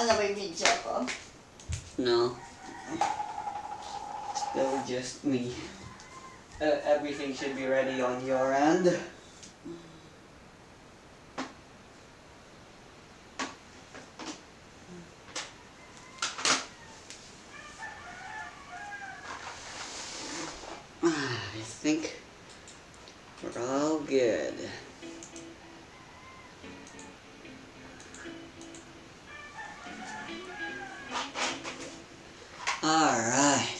na ba yung video ko? No. Still just me. Everything should be ready on your end. I think we're all good. Alright.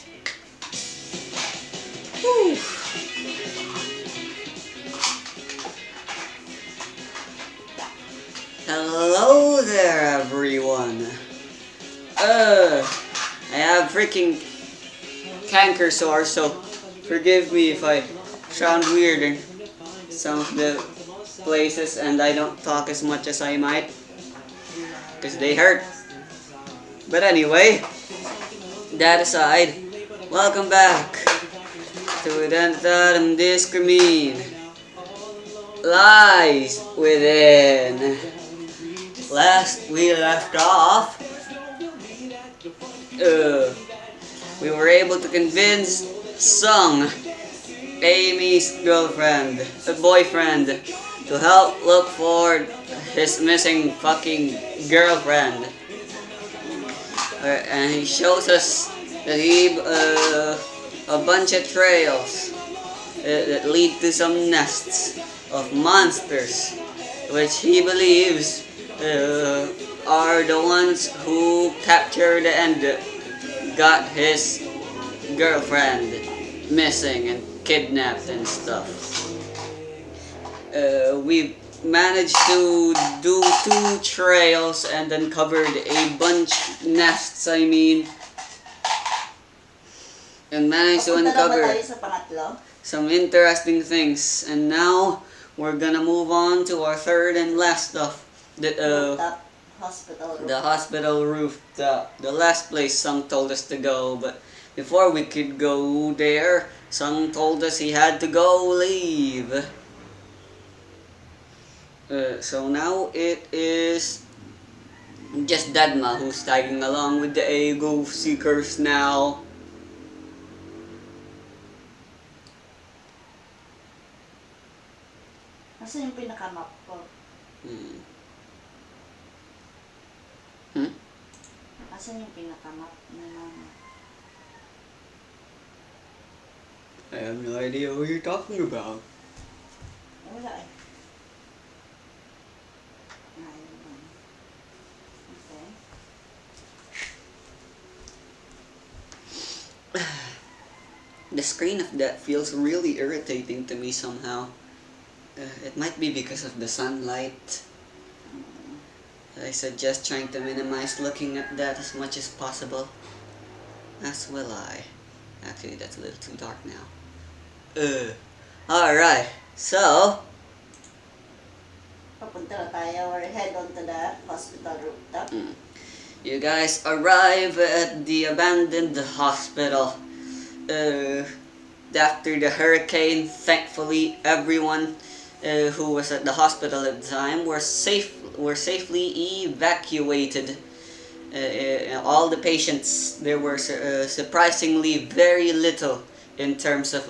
Hello there, everyone. I have freaking canker sore, so forgive me if I sound weird in some of the places and I don't talk as much as I might, because they hurt. But anyway, that aside, welcome back to Dentatum Discrimine Lies Within. Last we left off, we were able to convince Sung, Amy's boyfriend, to help look for his missing fucking girlfriend. And he shows us that a bunch of trails that lead to some nests of monsters, which he believes are the ones who captured and got his girlfriend missing and kidnapped and stuff. We managed to do 2 trails and uncovered a bunch nests, and managed to uncover some interesting things. And now we're gonna move on to our third and last stuff. The hospital rooftop. The last place Sung told us to go, but before we could go there, Sung told us he had to go leave. So now it is just Dadma who's tagging along with the Ego Seekers now. Nasaan yung pinaka-map ko? Nasaan yung pinaka-map na naman? I have no idea what you're talking about. Wala eh. Okay. The screen of that feels really irritating to me somehow. It might be because of the sunlight. I suggest trying to minimize looking at that as much as possible. As will I. Actually, that's a little too dark now. Alright, so Papunta na tayo or head on to the hospital rooftop. You guys arrive at the abandoned hospital. After the hurricane, thankfully everyone who was at the hospital at the time were safely evacuated. All the patients, there were surprisingly very little in terms of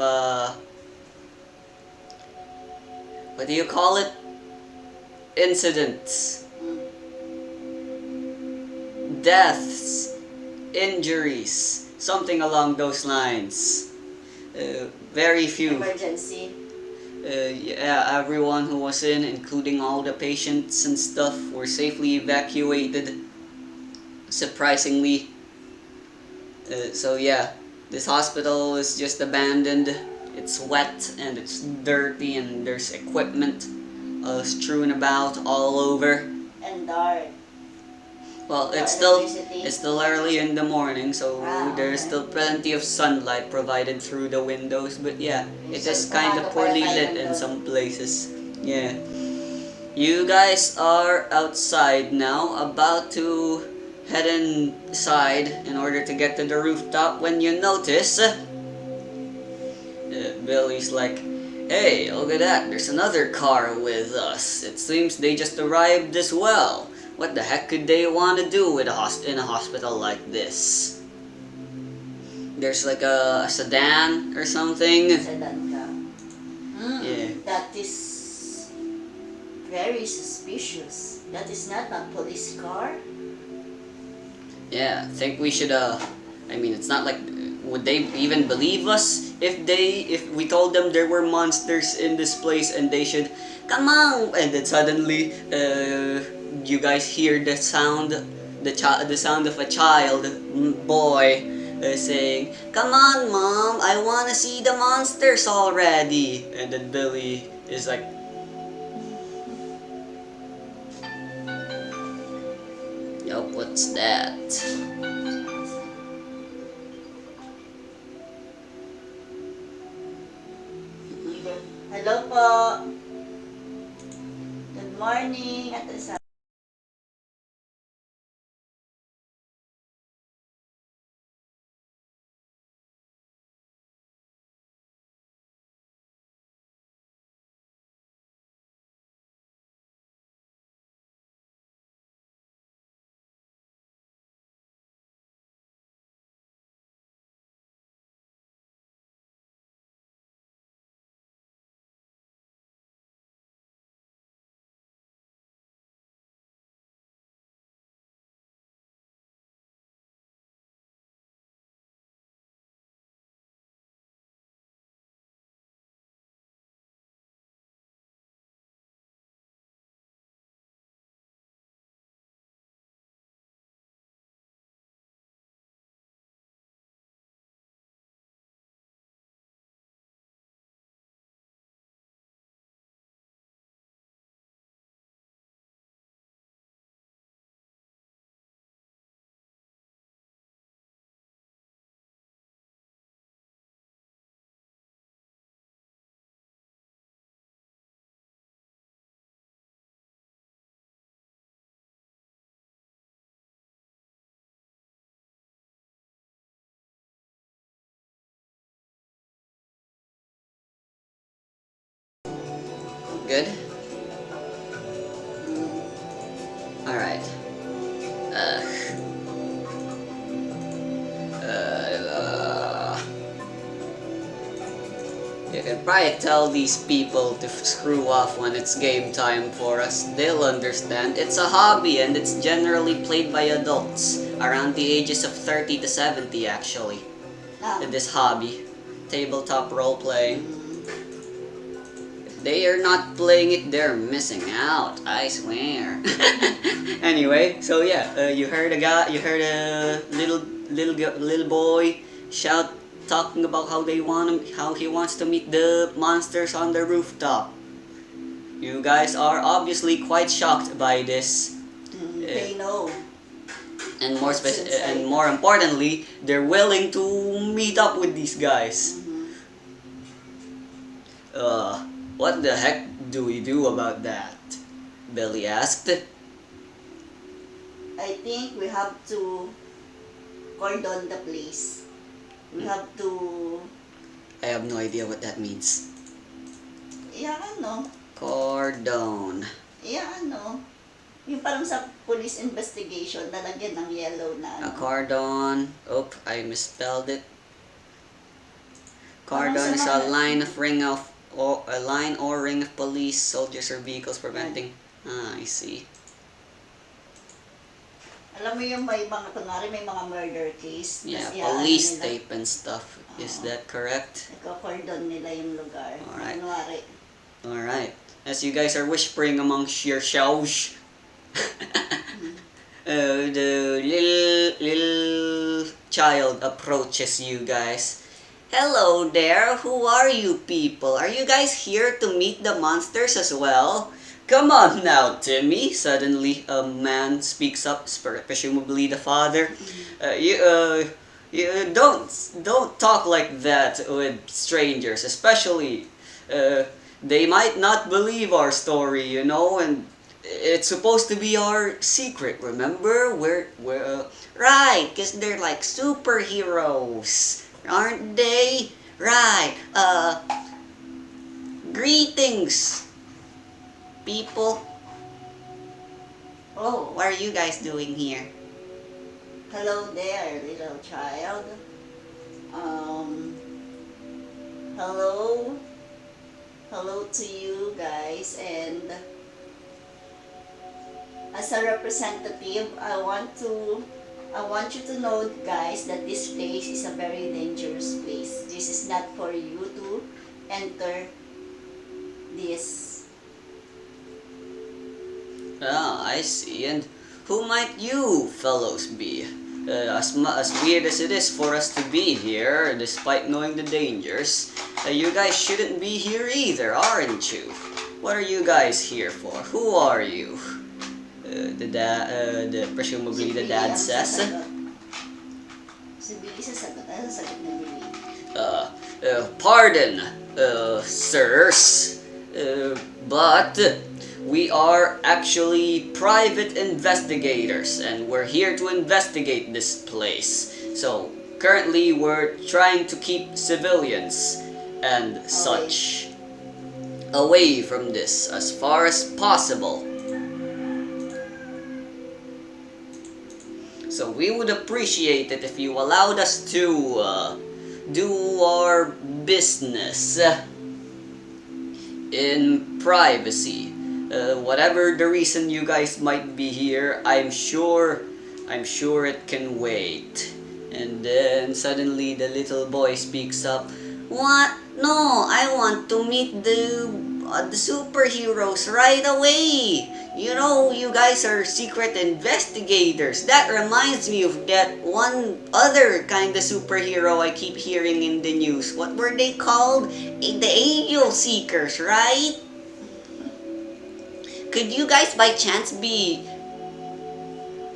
what do you call it? Incidents, deaths, injuries, something along those lines. Very few. Emergency. Yeah, everyone who was in, including all the patients and stuff, were safely evacuated. Surprisingly. So yeah, this hospital is just abandoned. It's wet and it's dirty and there's equipment strewn about all over. And dark. Well, it's still early in the morning, so there's still plenty of sunlight provided through the windows. But yeah, it is kind of poorly lit in some places. Yeah. You guys are outside now, about to head inside in order to get to the rooftop when you notice Billy's like, "Hey, look at that, there's another car with us. It seems they just arrived as well. What the heck could they want to do with in a hospital like this? There's like a sedan or something. Sedan ka. Yeah. That is very suspicious. That is not a police car. Yeah, think we should I mean, it's not like, would they even believe us if we told them there were monsters in this place and they should come on, and then suddenly you guys hear the sound, the sound of a child, boy, saying, "Come on, mom, I wanna see the monsters already," and then Billy is like, "Yup, what's that?" Hello po. Good morning, Ate Saga. Good. All right. Uh, uh, you can probably tell these people to screw off when it's game time for us. They'll understand. It's a hobby and it's generally played by adults around the ages of 30 to 70 actually. Ah. This hobby, tabletop role playing. If they are not playing it, they're missing out. I swear. Anyway, so yeah, you heard a little boy shout, talking about how he wants to meet the monsters on the rooftop. You guys are obviously quite shocked by this, They know. and What's inside. and more importantly, they're willing to meet up with these guys. Uh, what the heck do we do about that? Billy asked. I think we have to cordon the place. We have to, I have no idea what that means. ano, Cordon. ano, yung parang sa police investigation, nalagyan ng yellow na A ano. cordon. Oh, I misspelled it. Cordon Parang is sa a mga- line of ring of or a line or ring of police, soldiers, or vehicles preventing. Ah, I see. Alam mo yung may mga, kunwari may mga murder case. Yeah, tas iaano police nila, tape and stuff. Is that correct? Iko-cordon nila yung lugar. Alright. Kunwari. Alright. As you guys are whispering amongst yourselves, the little child approaches you guys. Hello there, who are you people? Are you guys here to meet the monsters as well? Come on now, Timmy. Suddenly, a man speaks up, presumably the father. You don't talk like that with strangers, especially. They might not believe our story, you know, and it's supposed to be our secret. Remember, we're right, cause they're like superheroes, aren't they? Right. Greetings, people. Oh, What are you guys doing here? hello there, little child. Um, hello, hello to you guys. And as a representative, I want you to know, guys, that this place is a very dangerous place. This is not for you to enter this. Ah, I see. And who might you fellows be? As weird as it is for us to be here, despite knowing the dangers, you guys shouldn't be here either, aren't you? What are you guys here for? Who are you? Presumably the dad says. Si Billy sasagot. Ano sasagot na Billy? Pardon, sirs, but we are actually private investigators and we're here to investigate this place. So, currently we're trying to keep civilians and such away from this as far as possible. So we would appreciate it if you allowed us to do our business in privacy. Whatever the reason you guys might be here, I'm sure it can wait. And then suddenly the little boy speaks up. What? No, I want to meet the superheroes right away. You know, you guys are secret investigators. That reminds me of that one other kind of superhero I keep hearing in the news. What were they called? The Angel Seekers, right? Could you guys by chance be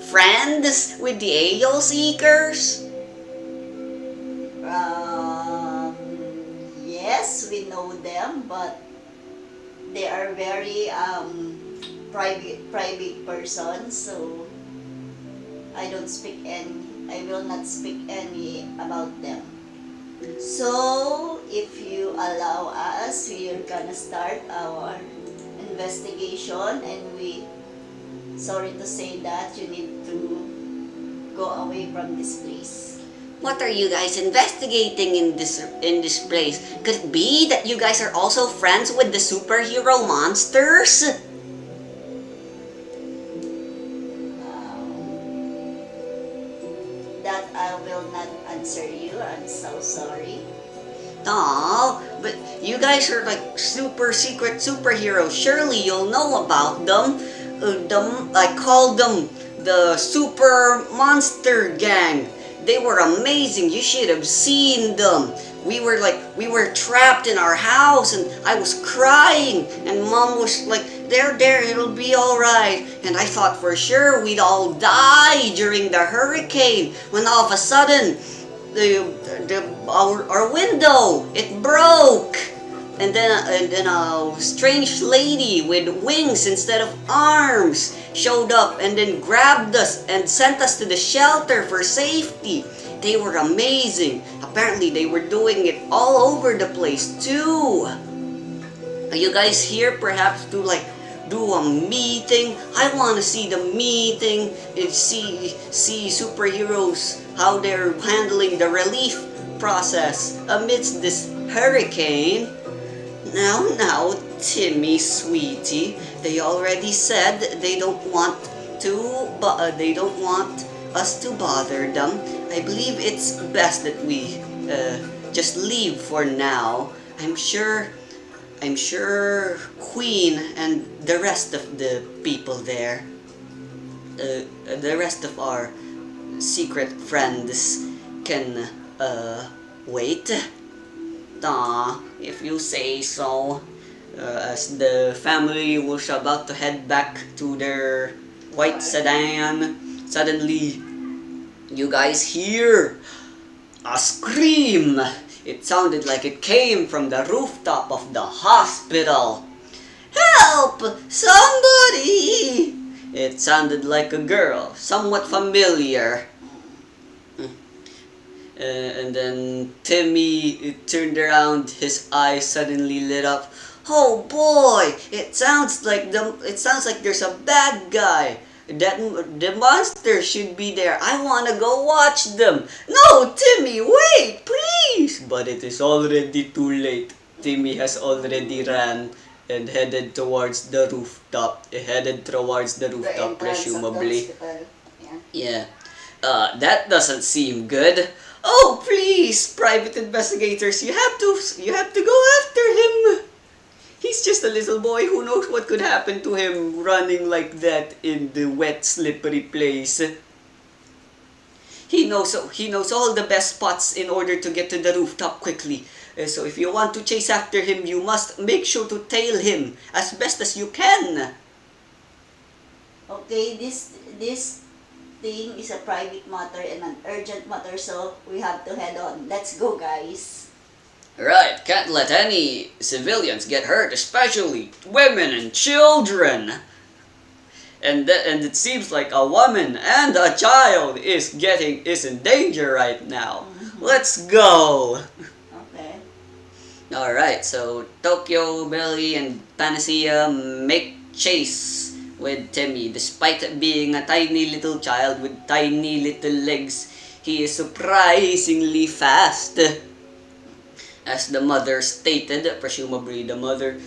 friends with the Angel Seekers? Yes, we know them, but they are very private persons, so I will not speak any about them. So if you allow us, we are gonna start our investigation, and sorry to say that you need to go away from this place. What are you guys investigating in this place? Could it be that you guys are also friends with the superhero monsters? That I will not answer you. I'm so sorry. Aw, but you guys are like super secret superheroes. Surely you'll know about them. I call them the Super Monster Gang. They were amazing. You should have seen them. We were trapped in our house and I was crying and Mom was like, there, it'll be alright. And I thought for sure we'd all die during the hurricane when all of a sudden our window, it broke. And then a strange lady with wings instead of arms showed up and then grabbed us and sent us to the shelter for safety. They were amazing. Apparently they were doing it all over the place too. Are you guys here perhaps to do a meeting? I want to see the meeting and see superheroes, how they're handling the relief process amidst this hurricane. Now, Timmy, sweetie, they already said they don't want us to bother them. I believe it's best that we just leave for now. I'm sure Queen and the rest of the people there, the rest of our secret friends can wait. If you say so. As the family was about to head back to their white sedan, suddenly you guys hear a scream. It sounded like it came from the rooftop of the hospital. Help! Somebody! It sounded like a girl, somewhat familiar. And then Timmy turned around, his eyes suddenly lit up. Oh boy! It sounds like there's a bad guy. that the monster should be there. I wanna go watch them. No, Timmy, wait, please. But it is already too late. Timmy has already ran and headed towards the rooftop. Headed towards the The rooftop, entrance of the presumably. hospital. Yeah. Yeah. That doesn't seem good. Oh, please, private investigators, you have to go after him. He's just a little boy. Who knows what could happen to him running like that in the wet, slippery place. He knows all the best spots in order to get to the rooftop quickly. So if you want to chase after him, you must make sure to tail him as best as you can. Okay, this thing is a private matter and an urgent matter, so we have to head on. Let's go, guys. Right, can't let any civilians get hurt, especially women and children. And it seems like a woman and a child is in danger right now. Let's go. Okay. All right, so Tokyo, Billy, and Panacea make chase with Timmy. Despite being a tiny little child with tiny little legs, he is surprisingly fast. As the mother stated, presumably the mother,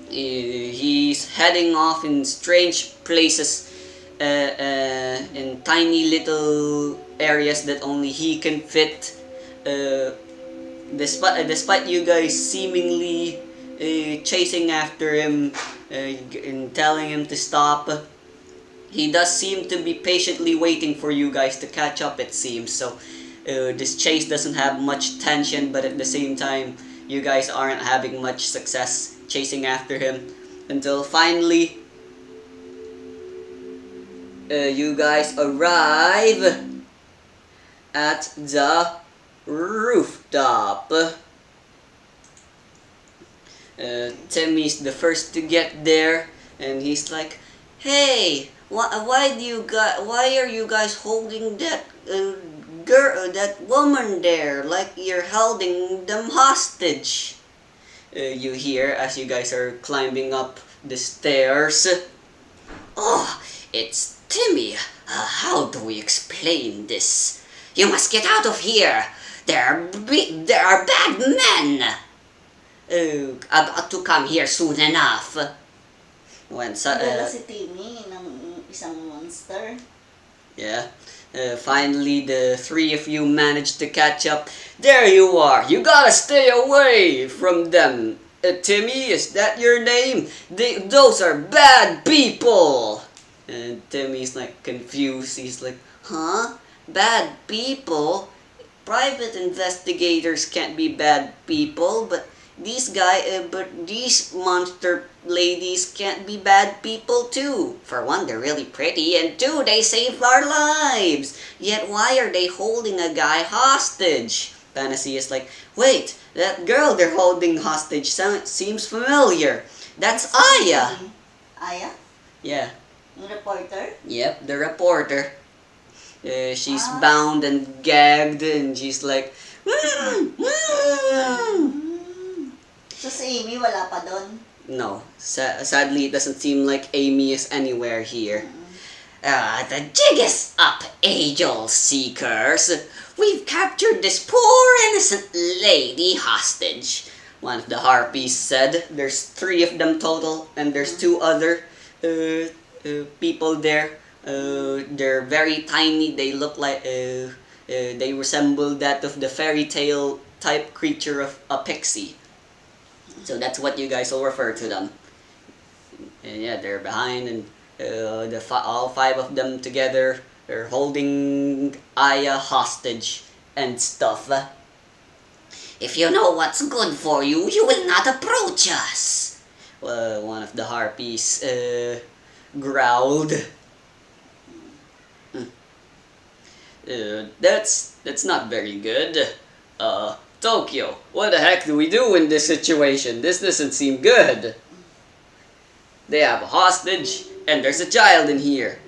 he's heading off in strange places, in tiny little areas that only he can fit. Despite you guys seemingly chasing after him and telling him to stop, he does seem to be patiently waiting for you guys to catch up, it seems. So this chase doesn't have much tension, but at the same time, you guys aren't having much success chasing after him until finally you guys arrive at the rooftop. Timmy's the first to get there, and he's like, "Hey, why are you guys holding that that woman there like you're holding them hostage?" You hear as you guys are climbing up the stairs. "Oh, it's Timmy. How do we explain this? You must get out of here. There are bad men about to come here soon enough." When Dala si Timmy ng isang monster. yeah, finally the three of you managed to catch up. There you are. You gotta stay away from them. Timmy, is that your name? Those are bad people. And Timmy's like confused. He's like, huh? Bad people? Private investigators can't be bad people, but these monster ladies can't be bad people too. For one, they're really pretty, and two, they saved our lives. Yet why are they holding a guy hostage? Fantasy is like, wait, that girl they're holding hostage seems familiar. That's Aya. Aya? Yeah. Yung reporter? Yep, the reporter. She's bound and gagged, and she's like, So si Amy wala pa doon? No, sadly it doesn't seem like Amy is anywhere here. The jig is up, Angel Seekers. We've captured this poor innocent lady hostage, one of the harpies said. There's 3 of them total, and there's 2 other people there. They're very tiny. They look like they resemble that of the fairy tale type creature of a pixie. So that's what you guys will refer to them. And yeah, they're behind, and all 5 of them together, they're holding Aya hostage and stuff. If you know what's good for you, you will not approach us. One of the harpies growled. That's not very good. Tokyo, what the heck do we do in this situation? This doesn't seem good. They have a hostage, and there's a child in here.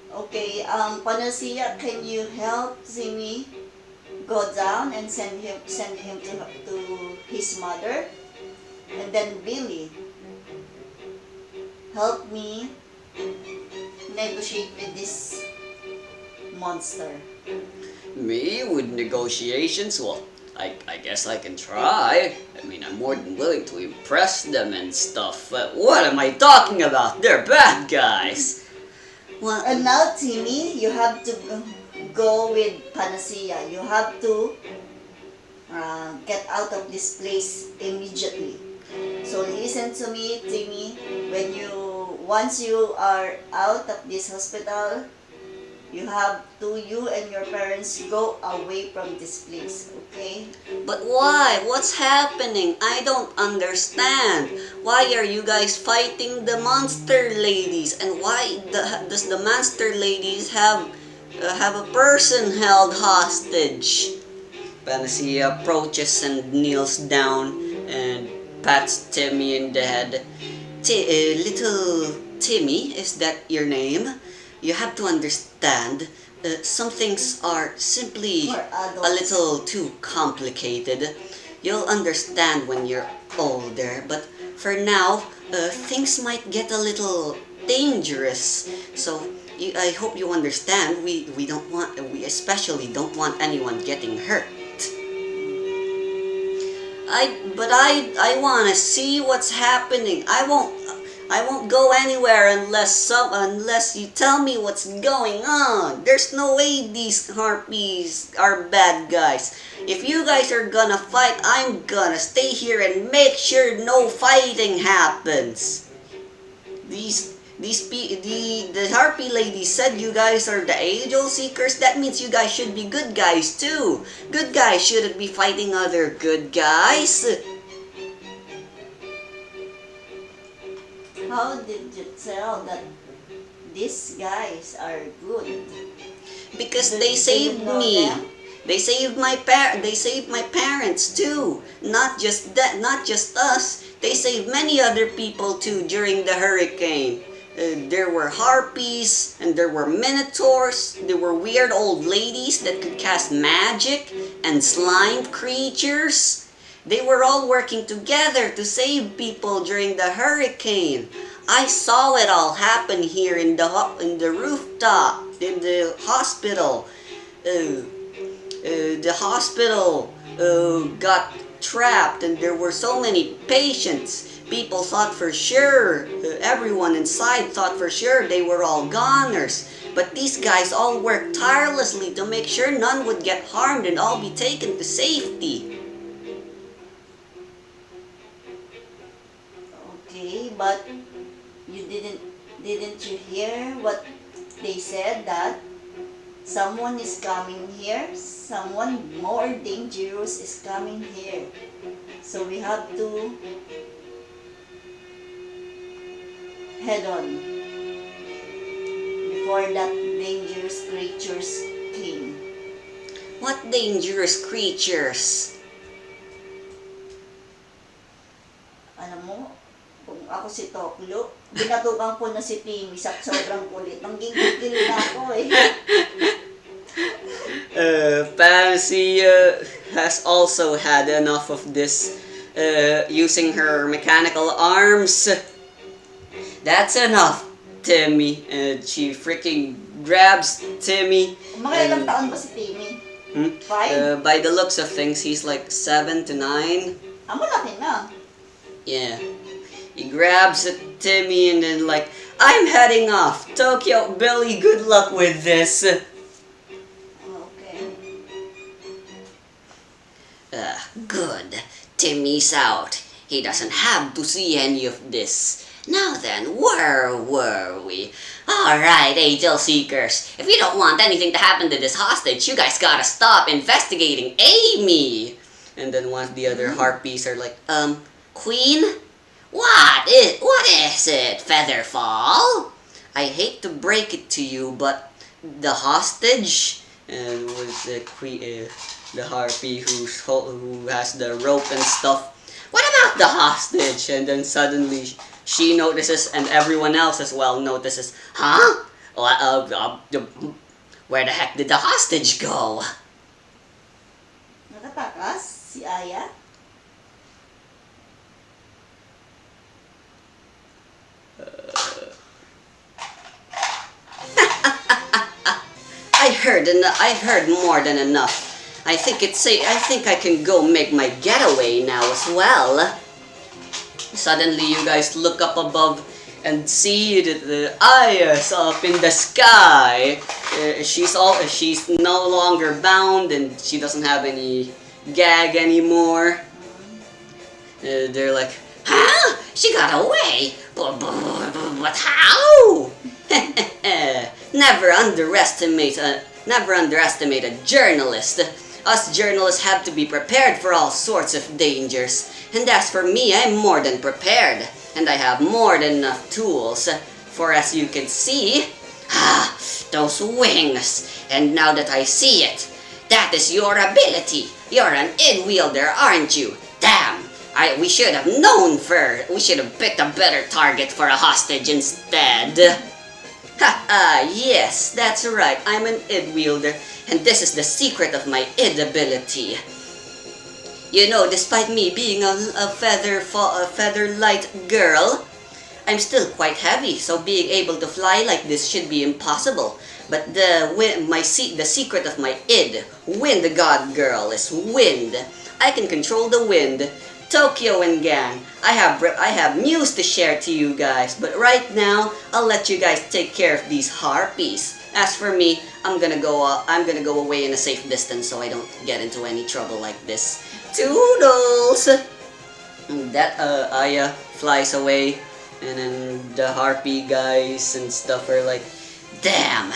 Okay, Panacea, can you help Zimi go down and send him to his mother? And then Billy. help me negotiate with this monster. Me with negotiations? Well, I guess I can try. I mean, I'm more than willing to impress them and stuff. But what am I talking about? They're bad guys. Well, And now, Timmy, you have to go with Panacea. You have to get out of this place immediately. So listen to me, Timmy. Once you are out of this hospital, you and your parents go away from this place, okay? but why? What's happening? I don't understand. Why are you guys fighting the monster ladies? And why does the monster ladies have a person held hostage? Panacea approaches and kneels down and pats Timmy in the head. Little Timmy, is that your name? You have to understand, some things are simply For a adults. little too complicated. You'll understand when you're older, but for now, things might get a little dangerous. So I hope you understand. We especially don't want anyone getting hurt. I want to see what's happening. I won't go anywhere unless you tell me what's going on. There's no way these harpies are bad guys. If you guys are gonna fight, I'm gonna stay here and make sure no fighting happens. The harpy lady said you guys are the angel seekers. That means you guys should be good guys too. Good guys shouldn't be fighting other good guys. How did you tell that these guys are good? Because Do- they do you saved know me. them? They saved my parents too. Not just us. They saved many other people too during the hurricane. There were harpies and there were minotaurs. There were weird old ladies that could cast magic and slime creatures. They were all working together to save people during the hurricane. I saw it all happen here in the rooftop in the hospital. The hospital got trapped and there were so many patients. People thought for sure, everyone inside thought for sure they were all goners. But these guys all worked tirelessly to make sure none would get harmed and all be taken to safety. Okay, but you didn't you hear what they said, that someone is coming here, someone more dangerous is coming here. So we have to head on before that dangerous creatures came. What dangerous creatures? Alam mo, kung ako si Tokyo, binatukan ko na si Timmy sa sobrang kulit. Nang gigil na ako eh. Fantasy has also had enough of this using her mechanical arms. That's enough, Timmy. And she freaking grabs Timmy. Mga ilang taon ba si Timmy? Hmm? 5? By the looks of things, he's like 7 to 9. Amo laki na. Yeah. He grabs at Timmy and then like, I'm heading off. Tokyo Billy, good luck with this. Okay. Good. Timmy's out. He doesn't have to see any of this. Now then, where were we? Alright, Angel Seekers. If you don't want anything to happen to this hostage, you guys gotta stop investigating Amy. And then one of the other harpies are like, Queen? What is it, Featherfall? I hate to break it to you, but the hostage? And with the harpy who has the rope and stuff. What about the hostage? And then suddenly she notices, and everyone else as well notices. Huh? Where the heck did the hostage go? Nakatakas si Aya. I've heard more than enough. I think I can go make my getaway now as well. Suddenly, you guys look up above and see that the Aya's up in the sky. She's no longer bound and she doesn't have any gag anymore. They're like, huh? She got away? But how? Never underestimate a journalist. Us journalists have to be prepared for all sorts of dangers. And as for me, I'm more than prepared. And I have more than enough tools. For as you can see, those wings. And now that I see it, that is your ability. You're an in-wielder, aren't you? Damn! We should have known first. We should have picked a better target for a hostage instead. Yes, that's right. I'm an id wielder, and this is the secret of my id ability. You know, despite me being a feather light girl, I'm still quite heavy, so being able to fly like this should be impossible. But the secret of my id, Wind God Girl, is wind. I can control the wind. Tokyo and gang, I have news to share to you guys, but right now I'll let you guys take care of these harpies. As for me, I'm gonna go away in a safe distance so I don't get into any trouble like this. Toodles! That Aya flies away, and then the harpy guys and stuff are like, damn,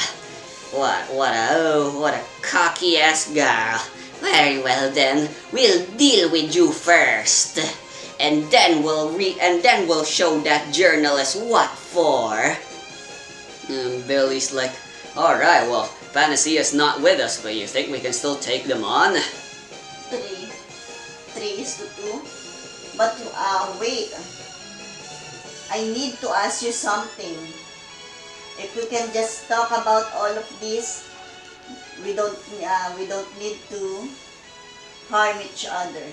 what a cocky ass girl. Very well then, we'll deal with you first, and then we'll show that journalist what for. And Billy's like, all right, well, Panacea's not with us, but you think we can still take them on? 3:2. But wait, I need to ask you something. If we can just talk about all of this. We don't need to harm each other.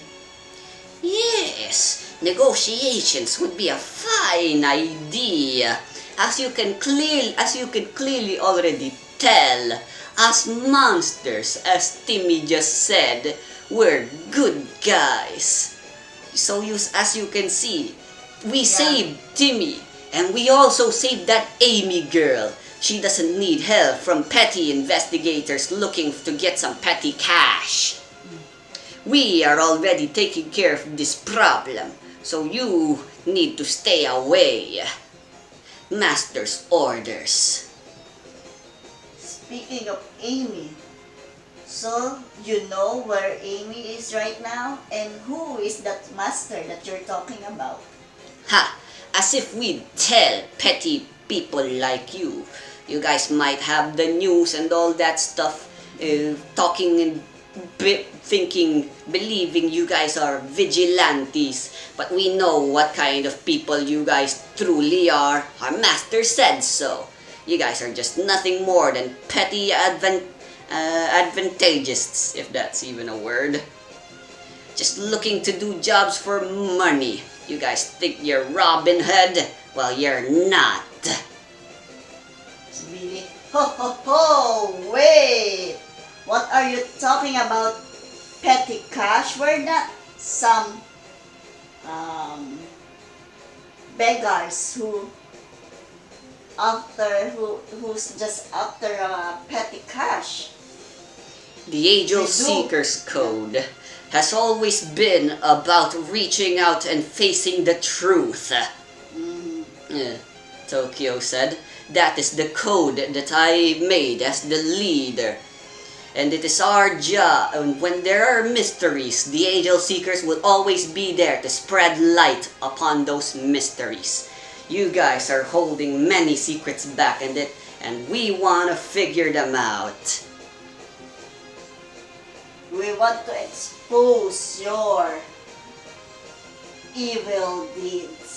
Yes, negotiations would be a fine idea. As you can clearly already tell, us monsters, as Timmy just said, we're good guys. So as you can see, we saved Timmy, and we also saved that Amy girl. She doesn't need help from petty investigators looking to get some petty cash. We are already taking care of this problem, so you need to stay away. Master's orders. Speaking of Amy, so you know where Amy is right now? And who is that master that you're talking about? Ha! As if we'd tell petty people like you. You guys might have the news and all that stuff, talking and believing you guys are vigilantes. But we know what kind of people you guys truly are. Our master said so. You guys are just nothing more than petty advantagists, if that's even a word. Just looking to do jobs for money. You guys think you're Robin Hood? Well, you're not. Really? Ho, wait! What are you talking about, petty cash? We're not some beggars who's just after petty cash. The Angel Seeker's Code has always been about reaching out and facing the truth. Tokyo said. That is the code that I made as the leader. And it is our job, and when there are mysteries, the Angel Seekers will always be there to spread light upon those mysteries. You guys are holding many secrets back, and we want to figure them out. We want to expose your evil deeds.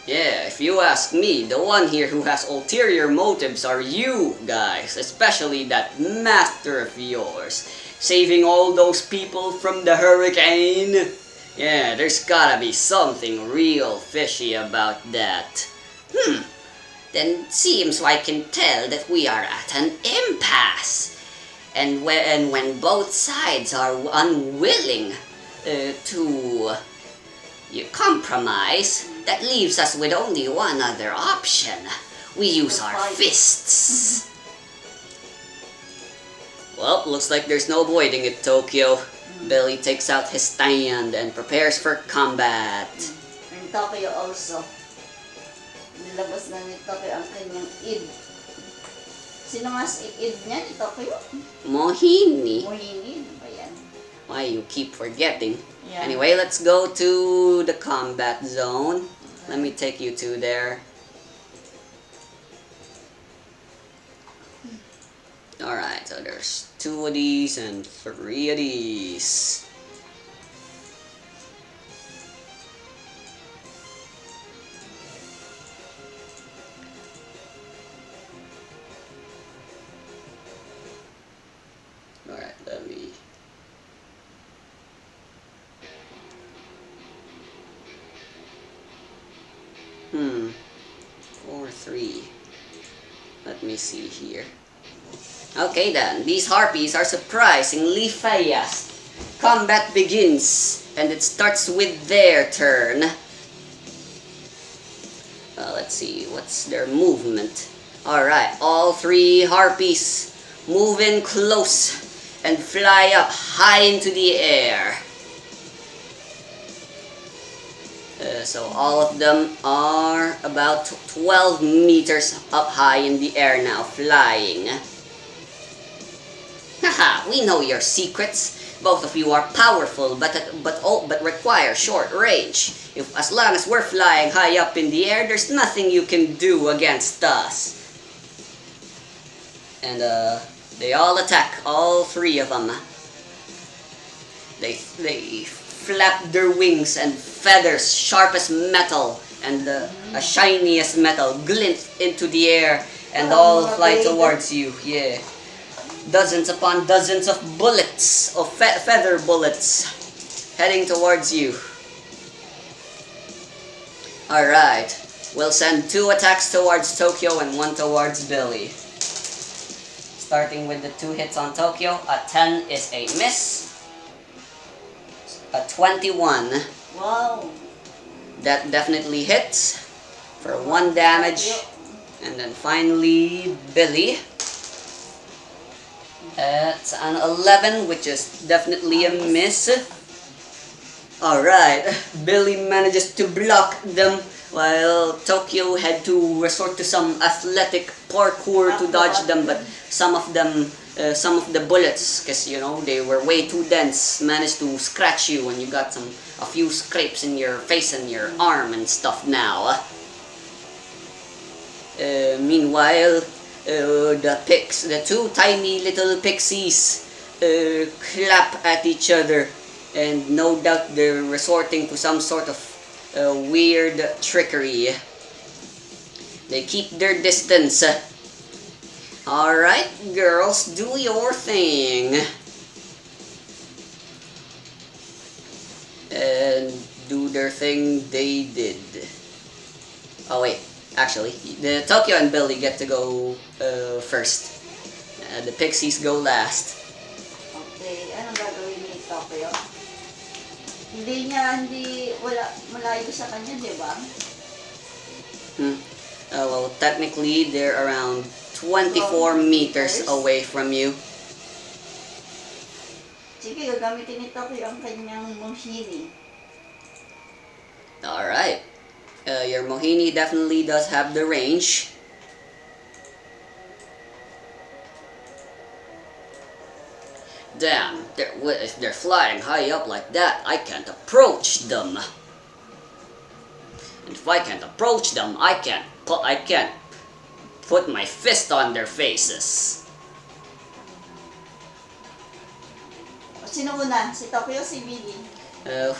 Yeah, if you ask me, the one here who has ulterior motives are you guys, especially that master of yours. Saving all those people from the hurricane. Yeah, there's gotta be something real fishy about that. then it seems I can tell that we are at an impasse. And when both sides are unwilling to compromise, that leaves us with only one other option. We use our fists. Well, looks like there's no avoiding it, Tokyo. Billy takes out his stand and prepares for combat. And Tokyo also. Nilabas na ni Tokyo ang kanyang id. Sino nga si id niya ni Tokyo? Mohini. Mohini ba yan? Why you keep forgetting? Yeah. Anyway, let's go to the combat zone. Let me take you to there. Alright, so there's 2 of these and 3 of these. Alright, let me... Or 3. Let me see here. Okay then, these harpies are surprisingly fast. Combat begins, and it starts with their turn. Let's see, what's their movement? Alright, all 3 harpies move in close and fly up high into the air. So all of them are about 12 meters up high in the air now, flying. Haha, we know your secrets. Both of you are powerful, but require short range. As long as we're flying high up in the air, there's nothing you can do against us. And they all attack, all 3 of them. They flap their wings and feathers, sharp as metal, and shiniest metal, glint into the air, and all fly towards you. Yeah. Dozens upon dozens of bullets, of feather bullets, heading towards you. Alright, we'll send 2 attacks towards Tokyo and 1 towards Billy. Starting with the 2 hits on Tokyo, a 10 is a miss. A 21. Wow. That definitely hits for 1 damage. And then finally, Billy. It's an 11, which is definitely a miss. Alright, Billy manages to block them while Tokyo had to resort to some athletic parkour to dodge them, but some of the bullets, because you know they were way too dense, managed to scratch you, and you got a few scrapes in your face and your arm and stuff now. Meanwhile, the 2 tiny little pixies clap at each other, and no doubt they're resorting to some sort of weird trickery. They keep their distance. Alright, girls, do your thing. And do their thing they did. Oh wait, actually, the Tokyo and Billy get to go first. The pixies go last. Okay, anong gagawin ni Tokyo? Malayo sa kanya, di ba? Well, technically, they're around 24 meters away from you. Sige, gagamitin ni Tokyo ang kanyang Mohini. Alright. Your Mohini definitely does have the range. Damn, if they're flying high up like that, I can't approach them. And if I can't approach them, I can't put my fist on their faces. Sino una? Si Tokyo o si Billy?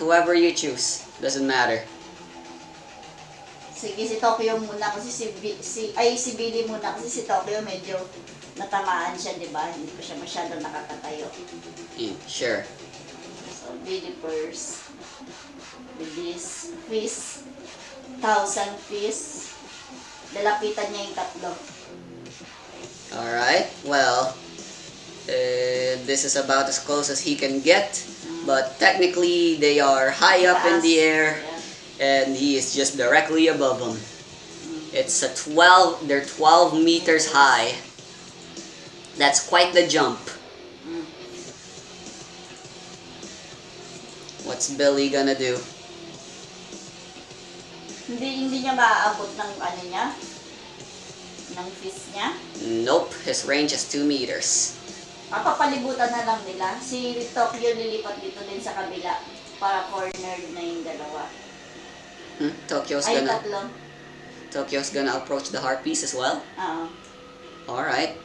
Whoever you choose, doesn't matter. Sige, si Tokyo muna kasi si Billy muna kasi si Tokyo medyo natamaan siya, di ba? Hindi pa siya masyado nakakatayo. Sure. So, Billy first. With this fist. 1,000 fists. Lalapitan niya yung tatlo. Alright, well, this is about as close as he can get. But technically, they are high up in the air, and he is just directly above them. It's they're 12 meters high. That's quite the jump. What's Billy gonna do? Hindi niya maaabot ng ano niya? Ng fist niya? Nope, his range is 2 meters. Papalibutan na lang nila. Si Tokyo lilipat dito din sa kabila para corner na yung dalawa. Tatlo. Tokyo's gonna approach the harpies as well? Oo. Alright.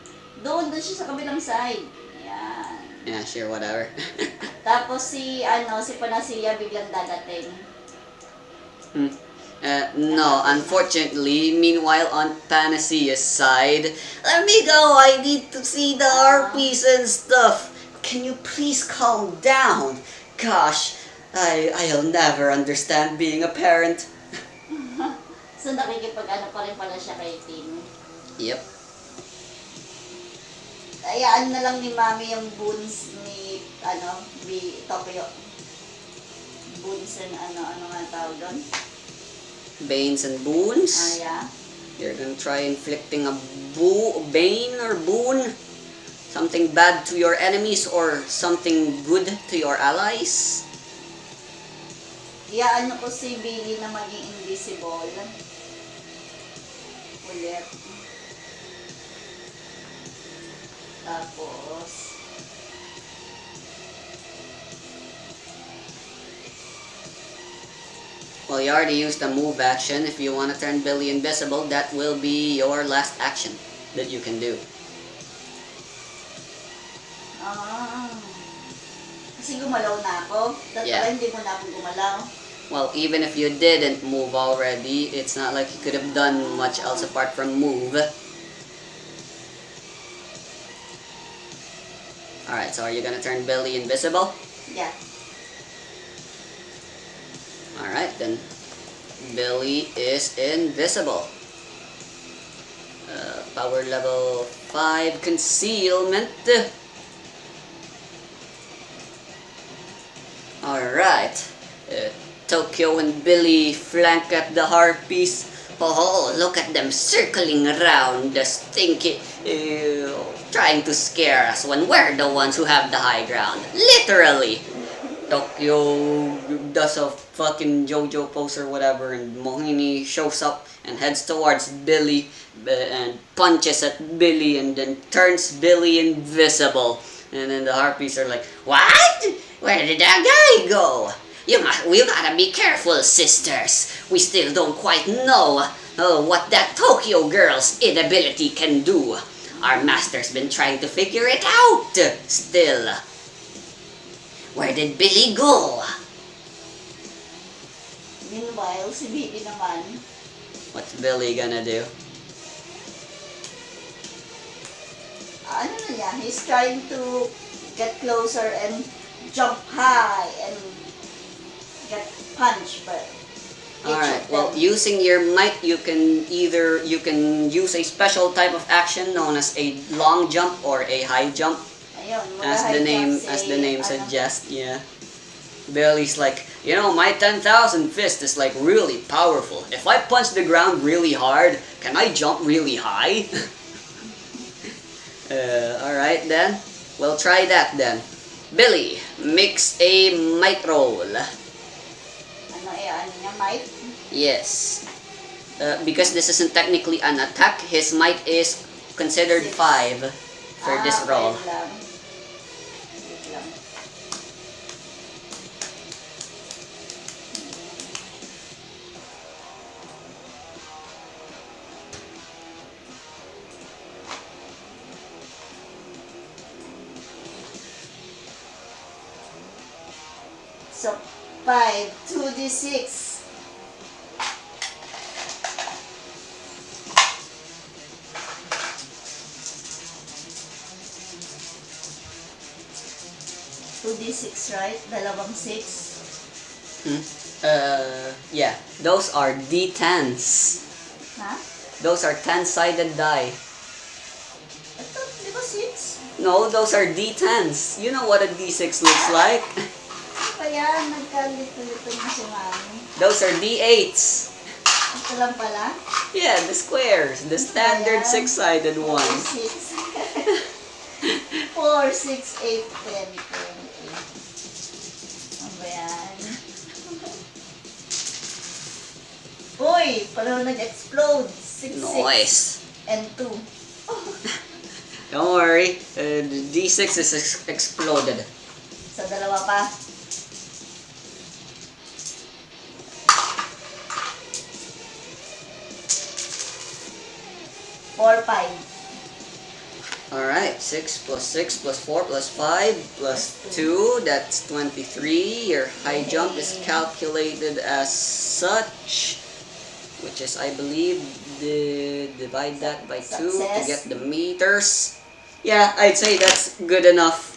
Doon siya sa kabilang side. Ayan. Yeah, sure, whatever. Tapos si Panacea biglang dadating. No, unfortunately, meanwhile on Panacea's side, amigo, I need to see the harpies and stuff. Can you please calm down? Gosh, I'll never understand being a parent. So nakikipag-ano pa rin pala siya kay Tim. Yep. Ayaan na lang ni Mami yung boons ni Tokyo. Boons and ano nga tawag doon? Banes and boons. Yeah. You're gonna try inflicting a bane or boon? Something bad to your enemies or something good to your allies? Ano ko si Billy na maging invisible. Ulit. Tapos Well, you already used a move action. If you want to turn Billy invisible, that will be your last action that you can do. Kasi gumalaw na ako. Yeah. Hindi mo na ako gumalaw. Well, even if you didn't move already, it's not like you could have done much else apart from move. Alright, so are you gonna turn Billy invisible? Yeah. Alright, then Billy is invisible. Power level 5 concealment. Alright. Tokyo and Billy flank at the harpies. Oh, look at them circling around the stinky, trying to scare us when we're the ones who have the high ground. Literally. Tokyo does a fucking JoJo pose or whatever, and Mohini shows up and heads towards Billy and punches at Billy and then turns Billy invisible. And then the harpies are like, "What? Where did that guy go? We gotta be careful, sisters. We still don't quite know what that Tokyo girl's inability can do. Our master's been trying to figure it out still. Where did Billy go?" Meanwhile, si Billy naman. What's Billy gonna do? Ano na yan? He's trying to get closer and jump high and get punched, but Alright, well, using your might, you can use a special type of action known as a long jump or a high jump, ayun, as the name suggests. Yeah. Billy's like, my 10,000 fist is like really powerful. If I punch the ground really hard, can I jump really high? Alright then, we'll try that then. Billy makes a might roll. Ano niya, might? Yes. Because this isn't technically an attack, his might is considered 5 for this roll. Wait lang. So, 5, 2d6. right? Dalawang 6. Yeah. Those are D10s. Ha? Those are 10-sided die. I thought, di ba 6? No, those are D10s. You know what a D6 looks like. Ano ba yan? Nagkalito-lito na si Mami. Those are D8s. Ito lang pala. Yeah, the squares. The standard Ayan. 6-sided 4, ones. 6. 4, 6, 8, 10, 20. Ano ba yan? Uy! Pareho nag-explode. 6, Nice. 6, and 2. Don't worry. The D6 is exploded. Sa dalawa pa. Four, 5. Alright, 6 plus 6 plus 4 plus 5 plus 2, that's 23. Your high jump is calculated as such, which is, I believe, divide that by 2 to Success. get the meters. Yeah, I'd say that's good enough.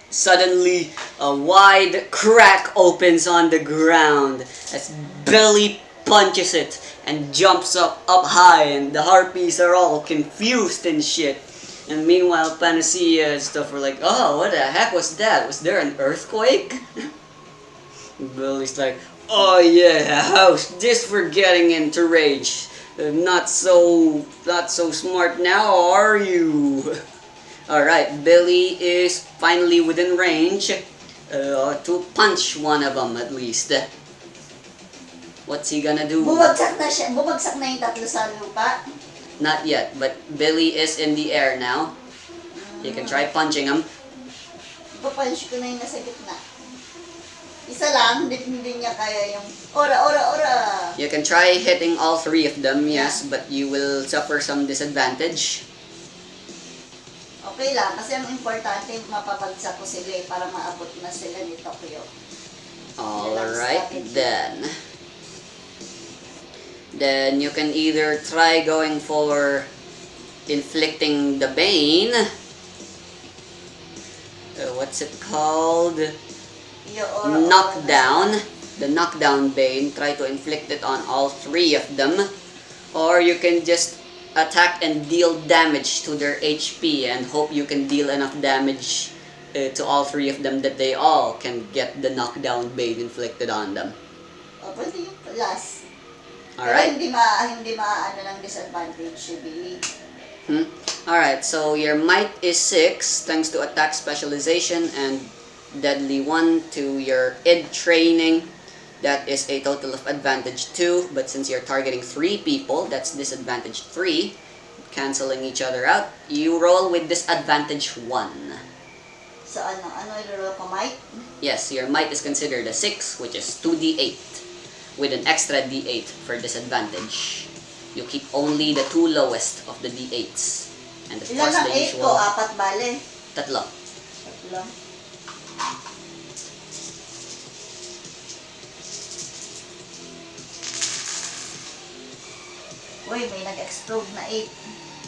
Suddenly, a wide crack opens on the ground as Billy punches it and jumps up high, and the harpies are all confused and shit. And meanwhile, Panacea and stuff were like, oh, what the heck was that? Was there an earthquake? Billy's like, oh yeah, how's this for getting into rage? Not so smart now, are you? Alright, Billy is finally within range to punch one of them at least. What's he gonna do? Bumagsak na siya. Bumagsak na yung tatlo sa lupa. Not yet, but Billy is in the air now. You can try punching him. Ipapunch ko na yung nasa gitna. Isa lang, hindi niya kaya yung ora. You can try hitting all three of them, yes, but you will suffer some disadvantage. Okay lang, kasi ang importante mapapagsak ko sila para maabot na sila ni Tokyo. Alright, then you can either try going for inflicting the Bane. What's it called? Knockdown. The knockdown Bane. Try to inflict it on all three of them. Or you can just attack and deal damage to their HP and hope you can deal enough damage to all three of them that they all can get the knockdown Bane inflicted on them. Pwede yung last. Alright? Pero hindi ano ng disadvantage si Billy. Alright, so your might is 6 thanks to attack specialization and deadly 1 to your id training. That is a total of advantage 2, but since you're targeting 3 people, that's disadvantage 3, canceling each other out. You roll with disadvantage 1. So ano i-roll ko, might? Yes, your might is considered a 6, which is 2d8 with an extra d8 for disadvantage. You keep only the 2 lowest of the d8s. And of Ilan course ang the 8 ko? usual 4 bale. 3. Tatlo. Uy, may nag-explode na 8.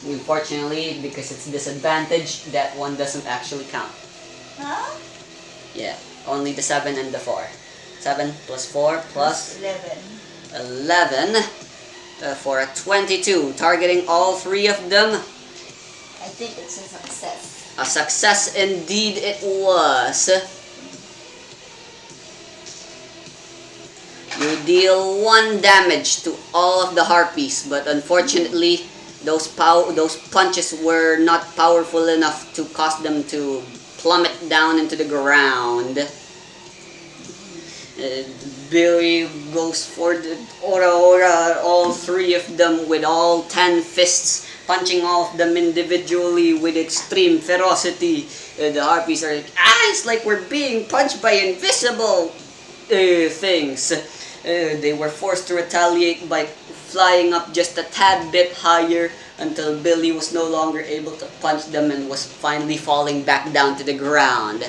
Unfortunately, because it's disadvantage, that one doesn't actually count. Ha? Yeah, only the 7 and the 4. 7 plus 4 plus 11 for a 22, targeting all 3 of them. I think it's a success. A success indeed it was. You deal 1 damage to all of the harpies, but unfortunately, those punches were not powerful enough to cause them to plummet down into the ground. Billy goes for the ora, all 3 of them with all 10 fists, punching all of them individually with extreme ferocity. The harpies are like, it's like we're being punched by invisible things. They were forced to retaliate by flying up just a tad bit higher until Billy was no longer able to punch them and was finally falling back down to the ground.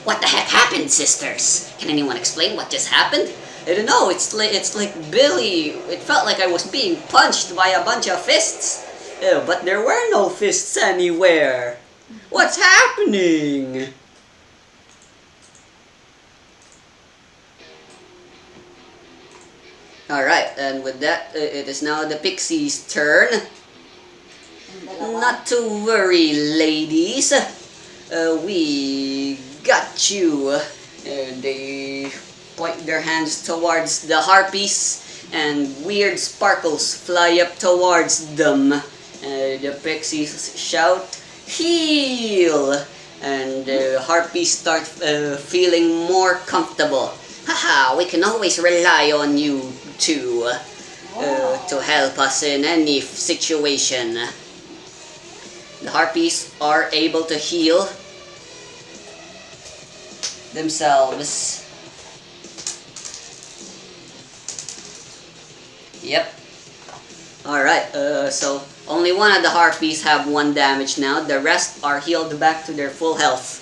What the heck happened, sisters? Can anyone explain what just happened? I don't know, it's like Billy. It felt like I was being punched by a bunch of fists. But there were no fists anywhere. What's happening? Alright, and with that, it is now the Pixie's turn. Ang dalawa. Not to worry, ladies. We got you. They point their hands towards the harpies, and weird sparkles fly up towards them. The pixies shout, "Heal!" And the harpies start feeling more comfortable. Haha, we can always rely on you two to help us in any situation. The harpies are able to heal themselves. Yep. Alright, so only one of the harpies have 1 damage now. The rest are healed back to their full health.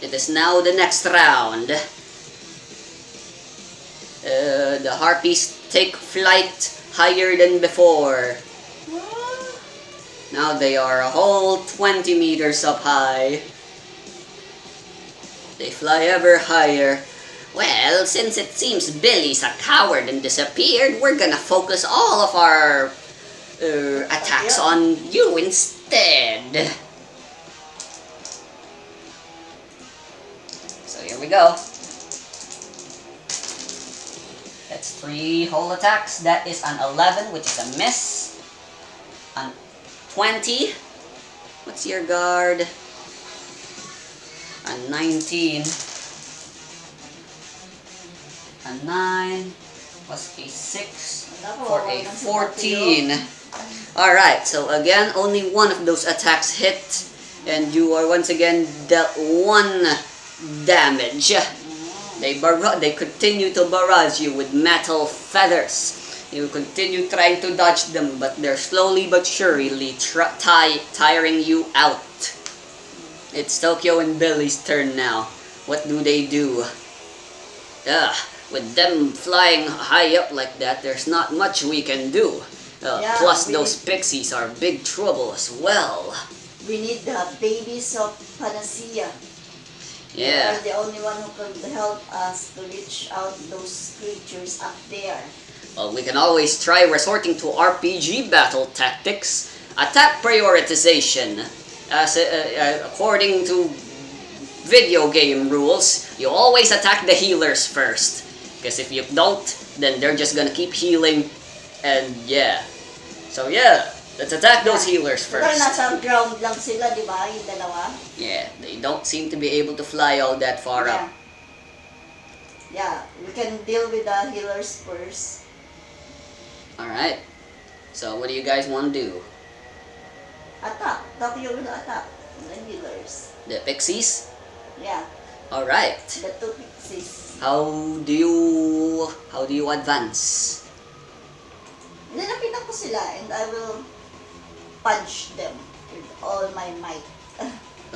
It is now the next round. The harpies take flight higher than before. Now they are a whole 20 meters up high. They fly ever higher. Well, since it seems Billy's a coward and disappeared, we're gonna focus all of our attacks on you instead. So here we go. That's 3 whole attacks. That is an 11, which is a miss. An 20. What's your guard? A 19. A 9 plus a 6 for a 14. Alright, so again, only one of those attacks hit, and you are once again dealt 1 damage. They continue to barrage you with metal feathers. You continue trying to dodge them, but they're slowly but surely tiring you out. It's Tokyo and Billy's turn now. What do they do? With them flying high up like that, there's not much we can do. Plus, those pixies are big trouble as well. We need the babies of Panacea. Yeah. They are the only one who can help us to reach out those creatures up there. Well, we can always try resorting to RPG battle tactics. Attack prioritization. According to video game rules, you always attack the healers first. Because if you don't, then they're just gonna keep healing. And yeah. So yeah, let's attack those healers Pero first. nasa ground lang sila, di ba? Yung dalawa. Yeah, they don't seem to be able to fly all that far up. Yeah, we can deal with the healers first. Alright. So what do you guys want to do? Attack. Tokyo will attack. The healers. The pixies? Yeah, Alright. the 2 pixies. How do you advance? Nilapitan ko sila and I will punch them with all my might.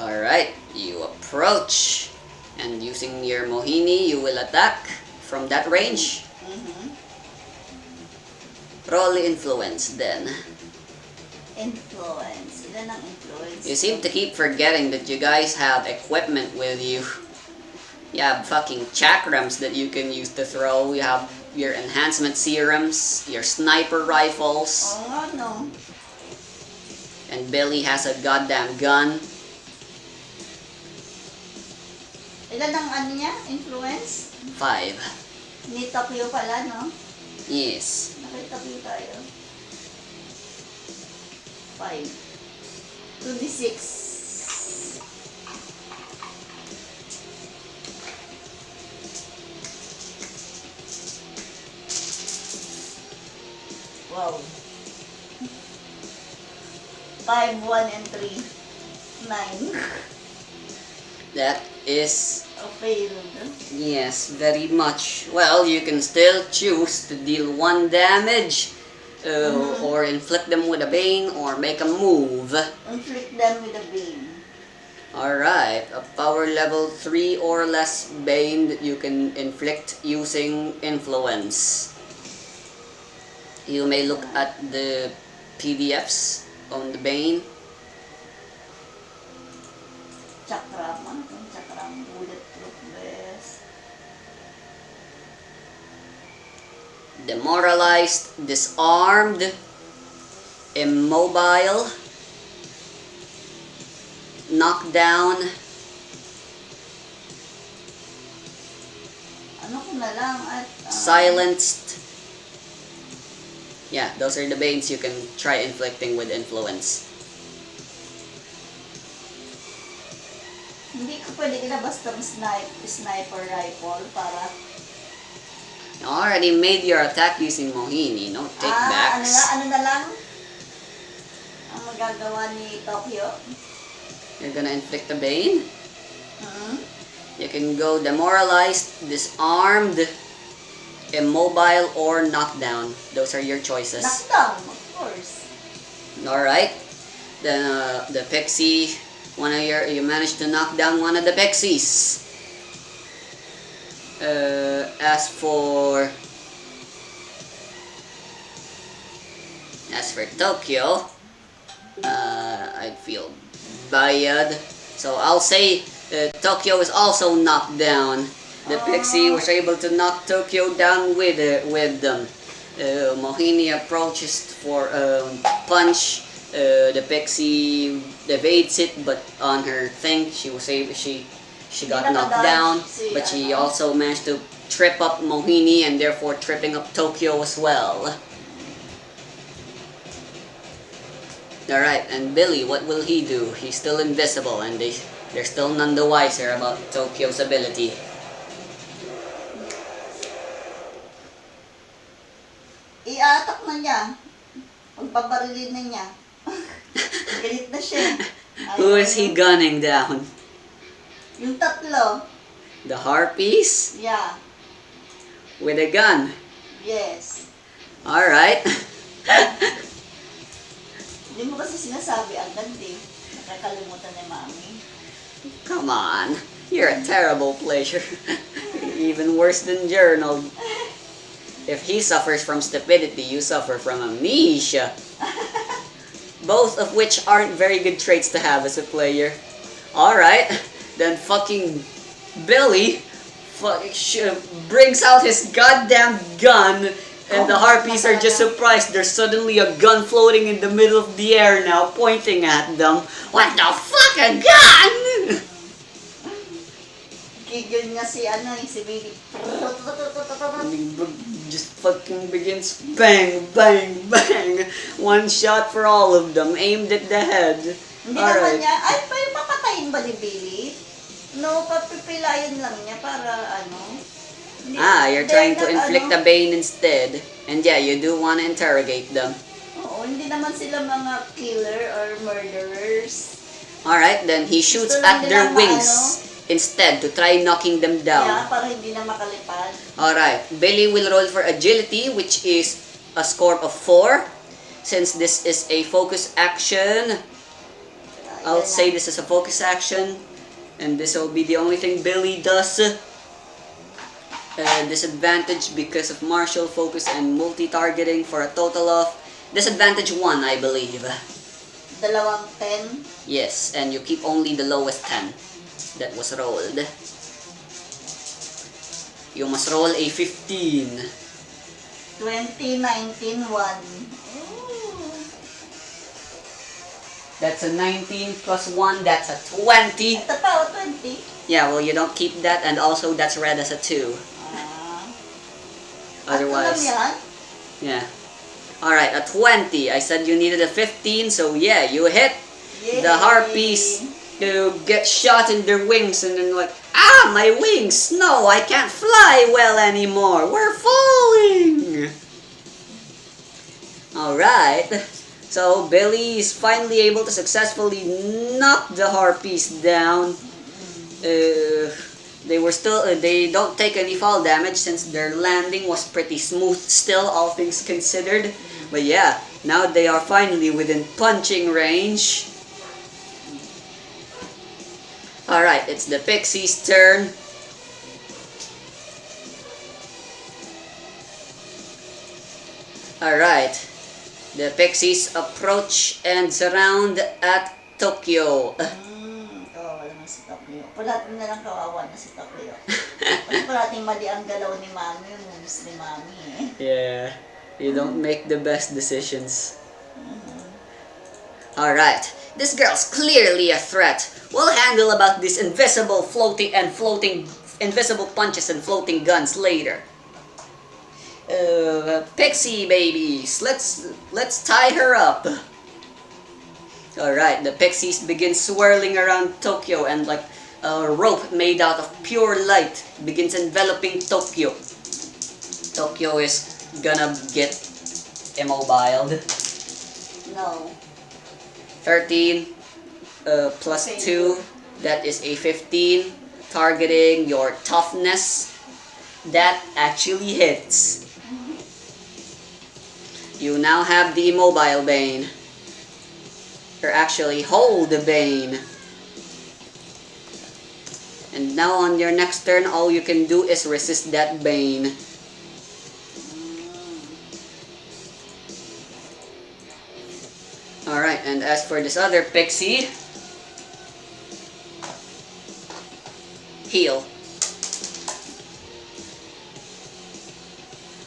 Alright, you approach, and using your Mohini, you will attack from that range. Roll influence then. Influence. Ilan ang influence? You seem to keep forgetting that you guys have equipment with you. You have fucking chakrams that you can use to throw. You have your enhancement serums, your sniper rifles. Oo nga, no. And Billy has a goddamn gun. Ilan ang ano niya? Influence? 5. Ni Tokyo pala, no? Yes. Nakita tayo. 5. 2d6. Wow. 5, 1, and 3. 9. That is... A fail. Yes, very much. Well, you can still choose to deal 1 damage, or inflict them with a bane, or make a move. Inflict them with a beam. Alright, a power level 3 or less bane that you can inflict using influence. You may look at the PDFs on the bane. Chakram. Ano kung chakram? Bulletproof vest. demoralized, disarmed, immobile, knocked down. Ano ko na lang at... Silenced. Yeah, those are the banes you can try inflicting with influence. Hindi ko pwede ilabas ng sniper rifle para... You already made your attack using Mohini, no takebacks. Ano na lang? Ang magagawa ni Tokyo? You're gonna inflict a bane? Hmm? You can go demoralized, disarmed, immobile, or knocked down. Those are your choices. Knockdown, of course. Alright. Then the pixie, you managed to knock down one of the pixies. As for Tokyo, I feel bad. So I'll say Tokyo is also knocked down. The pixie was able to knock Tokyo down with them. Mohini approaches for a punch. The pixie evades it, but on her thing, she got knocked down. But she also managed to trip up Mohini and therefore tripping up Tokyo as well. Alright, and Billy, what will he do? He's still invisible and they're still none the wiser about Tokyo's ability. I-attack na niya. Pagbabarilin na niya. Galit na siya. Who is he gunning down? Yung tatlo. The harpies? Yeah. With a gun? Yes. Alright. Hindi mo kasi sinasabi agad eh. Nakakalimutan ni Mami. Come on. You're a terrible player. Even worse than Journal. If he suffers from stupidity, you suffer from amnesia. Both of which aren't very good traits to have as a player. Alright. Then fucking Billy brings out his goddamn gun. And the harpies are just surprised. There's suddenly a gun floating in the middle of the air now, pointing at them. What the fuck, a gun? Kigil nga si Billy. Just fucking begins bang, bang, bang. One shot for all of them, aimed at the head. Hindi naman niya, papatayin ba ni Billy? No, papipilayan lang niya para You're trying to inflict a bane instead. And yeah, you do want to interrogate them. Oo, hindi naman sila mga killer or murderers. Alright, then he shoots Gusto at lang their nila wings instead to try knocking them down. Yeah, para hindi na makalipad. Alright, Billy will roll for agility, which is a score of 4. Since this is a focus action, I'll say this is a focus action. And this will be the only thing Billy does. Disadvantage because of martial focus and multi-targeting for a total of disadvantage 1, I believe. Dalawang 10. Yes, and you keep only the lowest 10 that was rolled. You must roll a 15. 20, 19, 1. That's a 19 plus 1, that's a 20. Ito pa, 20. Yeah, well, you don't keep that, and also that's read as a 2. Otherwise, yeah. Alright, a 20. I said you needed a 15, so yeah, you hit. Yay. The harpies to get shot in their wings, and then like, my wings! No, I can't fly well anymore. We're falling! Alright, so Billy is finally able to successfully knock the harpies down. They don't take any fall damage since their landing was pretty smooth still, all things considered. But yeah, now they are finally within punching range. Alright, it's the Pixie's turn. Alright, the Pixies approach and surround at Tokyo. Wala Si Tokyo. Parating na lang kawawa na si Tokyo. Kasi parating mali ang galaw ni Mami, yung moves ni Mami eh. Yeah, you don't make the best decisions. Alright, this girl's clearly a threat. We'll handle about these invisible invisible punches and floating guns later. Pixie babies, let's tie her up. Alright, the pixies begin swirling around Tokyo, and like a rope made out of pure light begins enveloping Tokyo. Tokyo is gonna get immobiled. No. 13 plus 2, that is a 15. Targeting your toughness. That actually hits. You now have the immobile Bane. Or actually hold the Bane. And now on your next turn, all you can do is resist that Bane. Alright, and as for this other pixie, heal.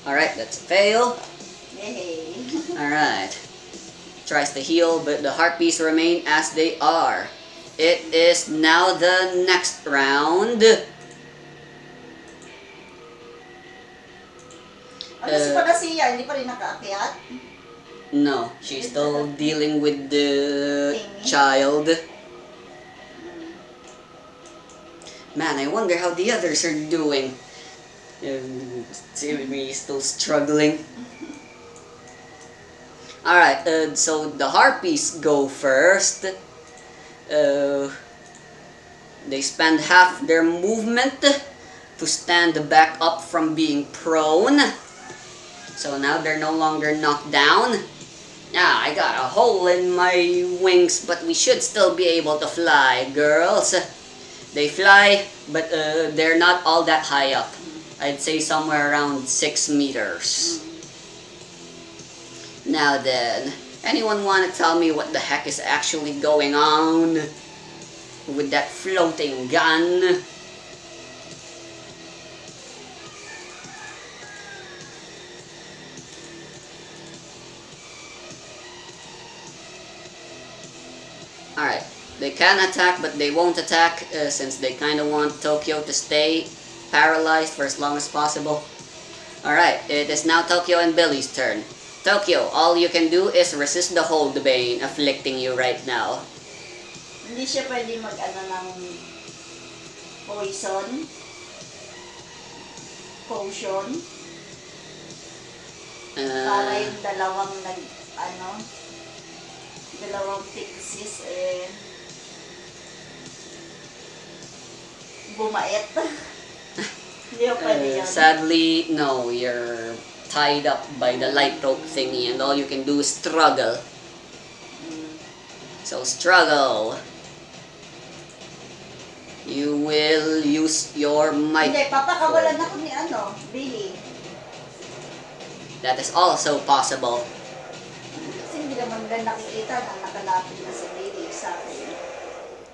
Alright, that's a fail. Yay. Alright. Tries to heal, but the harpies remain as they are. It is now the next round. Ano si Panasiya? Hindi pa rin nakaakyat? No, she's still dealing with the child. Man, I wonder how the others are doing. See me still struggling. Alright, so the harpies go first. They spend half their movement to stand back up from being prone. So now they're no longer knocked down. Ah, I got a hole in my wings, but we should still be able to fly, girls. They fly, but they're not all that high up. I'd say somewhere around 6 meters. Now then, anyone want to tell me what the heck is actually going on with that floating gun? Alright, they can attack, but they won't attack since they kind of want Tokyo to stay paralyzed for as long as possible. Alright, it is now Tokyo and Billy's turn. Tokyo, all you can do is resist the hold Bane afflicting you right now. Hindi siya pwede mag-ano ng potion. Para yung dalawang dalawang pixies bumait. Hindi ko pwede yun. Sadly, no, you're tied up by the light rope thingy, and all you can do is struggle. So struggle. You will use your might. Hindi, papakawalan ako ni Billy. That is also possible. Kasi hindi naman na nakikita na nakalapit na si Billy sa akin.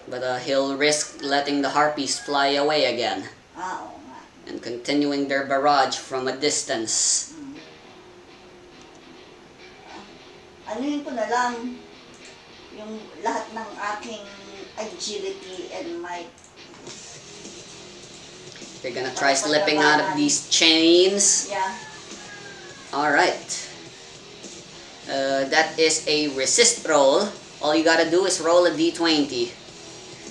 But he'll risk letting the harpies fly away again. Oo nga. And continuing their barrage from a distance. Anuhin ko na lang yung lahat ng aking agility and might. You're gonna try slipping out of these chains. Yeah. Alright. That is a resist roll. All you gotta do is roll a d20.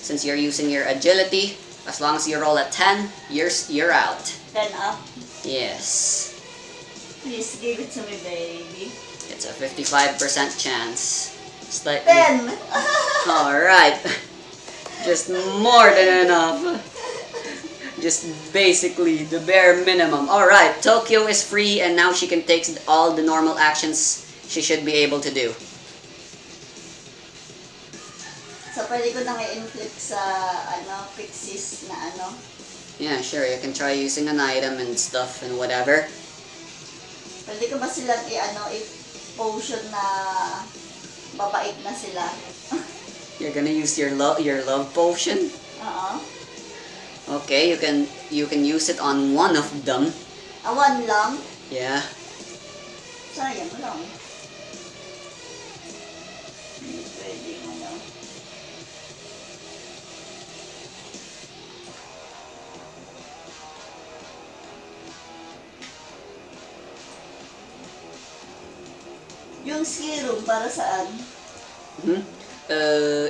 Since you're using your agility, as long as you roll a 10, you're out. 10 up. Yes. Please give it to me, baby. It's a 55% chance. Slightly. 10! Alright. Just more than enough. Just basically the bare minimum. Alright, Tokyo is free and now she can take all the normal actions she should be able to do. So, pwede ko nang i-inflict sa, pixies na Yeah, sure, you can try using an item and stuff and whatever. Pwede ko ba silang i-potion na babait na sila? You're gonna use your love potion? Oo. Okay, you can use it on one of them. One lang. Yeah. Sayang lang. Hindi pwede ano. Yung serum para saan? Hmm?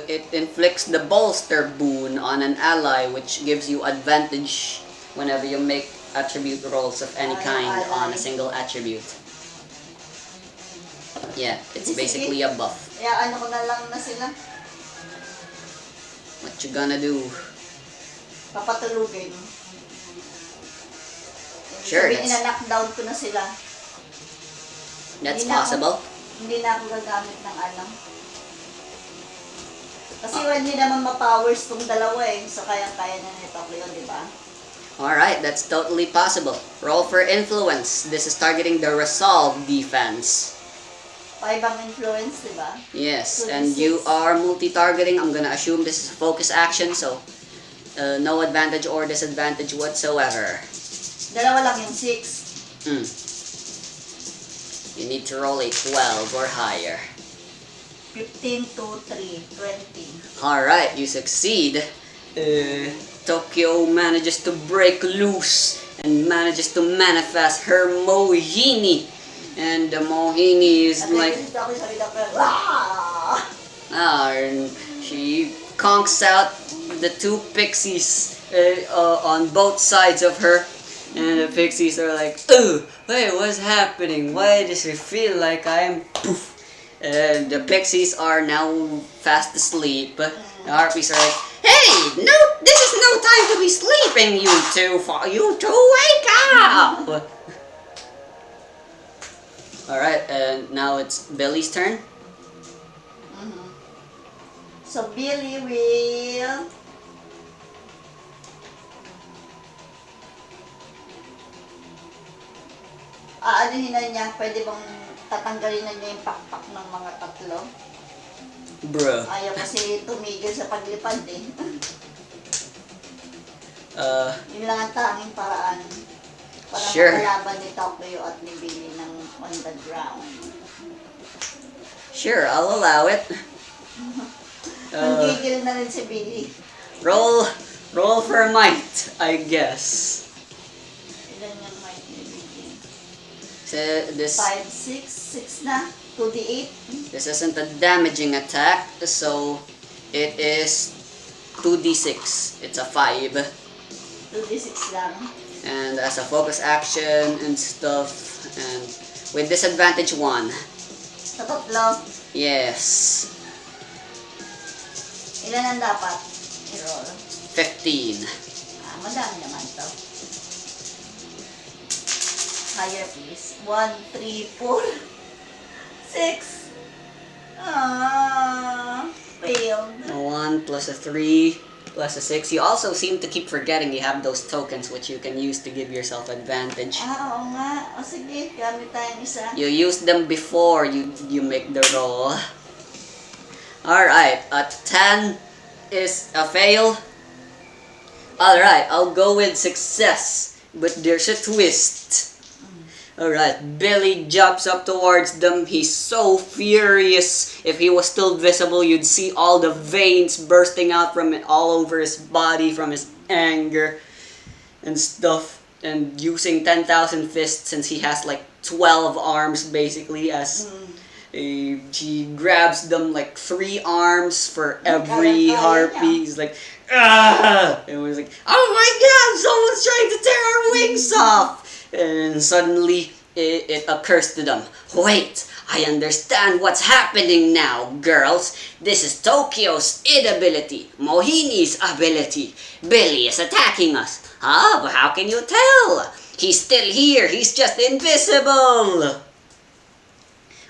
It inflicts the bolster boon on an ally, which gives you advantage whenever you make attribute rolls of any kind on a single attribute. Yeah, it's basically a buff. Kaya ano ko na lang na sila. What you gonna do? Papatulugin. Sure, Sabihin, that's, ina-knockdown ko na sila. that's Hindi na ako- possible. Hindi na ako gagamit ng ano. Kasi hindi naman ma-powers tong dalawa eh. So kaya-kaya na nito ko yun, di ba? Alright, that's totally possible. Roll for influence. This is targeting the resolve defense. 5 ang influence, di ba? Yes, 2d6. and you are multi-targeting. I'm gonna assume this is a focus action, so no advantage or disadvantage whatsoever. Dalawa lang yung 6. Hmm. You need to roll a 12 or higher. 15 to 3, 20. Alright, you succeed. Tokyo manages to break loose and manages to manifest her Mohini. And the Mohini is At like, dito ako sa video ko, "Wah!" and she conks out the two pixies on both sides of her. And the pixies are like, "Ugh, wait, what's happening? Why does it feel like I'm poof?" And the pixies are now fast asleep. The harpies are like, "Hey, no, this is no time to be sleeping, you two. You two, wake up!" Alright, and now it's Billy's turn. Mhm. So Billy will aanuhin na niya, pwede bang tatanggalin na niya yung pakpak ng mga tatlo? Bruh. Ayaw kasi tumigil sa paglipad eh. Yun lang ang tanging paraan para Sure. makalaban ni Tokyo at ni Billy ng on the ground. Sure, I'll allow it. Nanggigil na rin si Billy. Roll for might, I guess. Ilan yung might ni Billy? So this 5, 6, 6 na. 2d8. this isn't a damaging attack, so it is 2d6. It's a 5. 2d6 lang. And as a focus action and stuff, and with disadvantage 1. Sa tatlo, Yes. ilan ang dapat i-roll? 15. Madami naman to. Higher please. 1, 3, 4, 6. Failed. A 1 plus a 3 plus a 6. You also seem to keep forgetting you have those tokens which you can use to give yourself advantage. Oo nga. O sige, gamit tayong isa. You use them before you make the roll. Alright, a 10 is a fail. Alright, I'll go with success, but there's a twist. Alright, Billy jumps up towards them. He's so furious. If he was still visible, you'd see all the veins bursting out from it all over his body from his anger and stuff. And using 10,000 fists, since he has like 12 arms basically, as he grabs them like 3 arms for every Kaya-kaya harpy. niya. He's like, ah! And it was like, oh my god, someone's trying to tear our wings off! And suddenly, it occurs to them, wait, I understand what's happening now, girls. This is Tokyo's ability, Mohini's ability. Billy is attacking us. Huh? But how can you tell? He's still here, he's just invisible.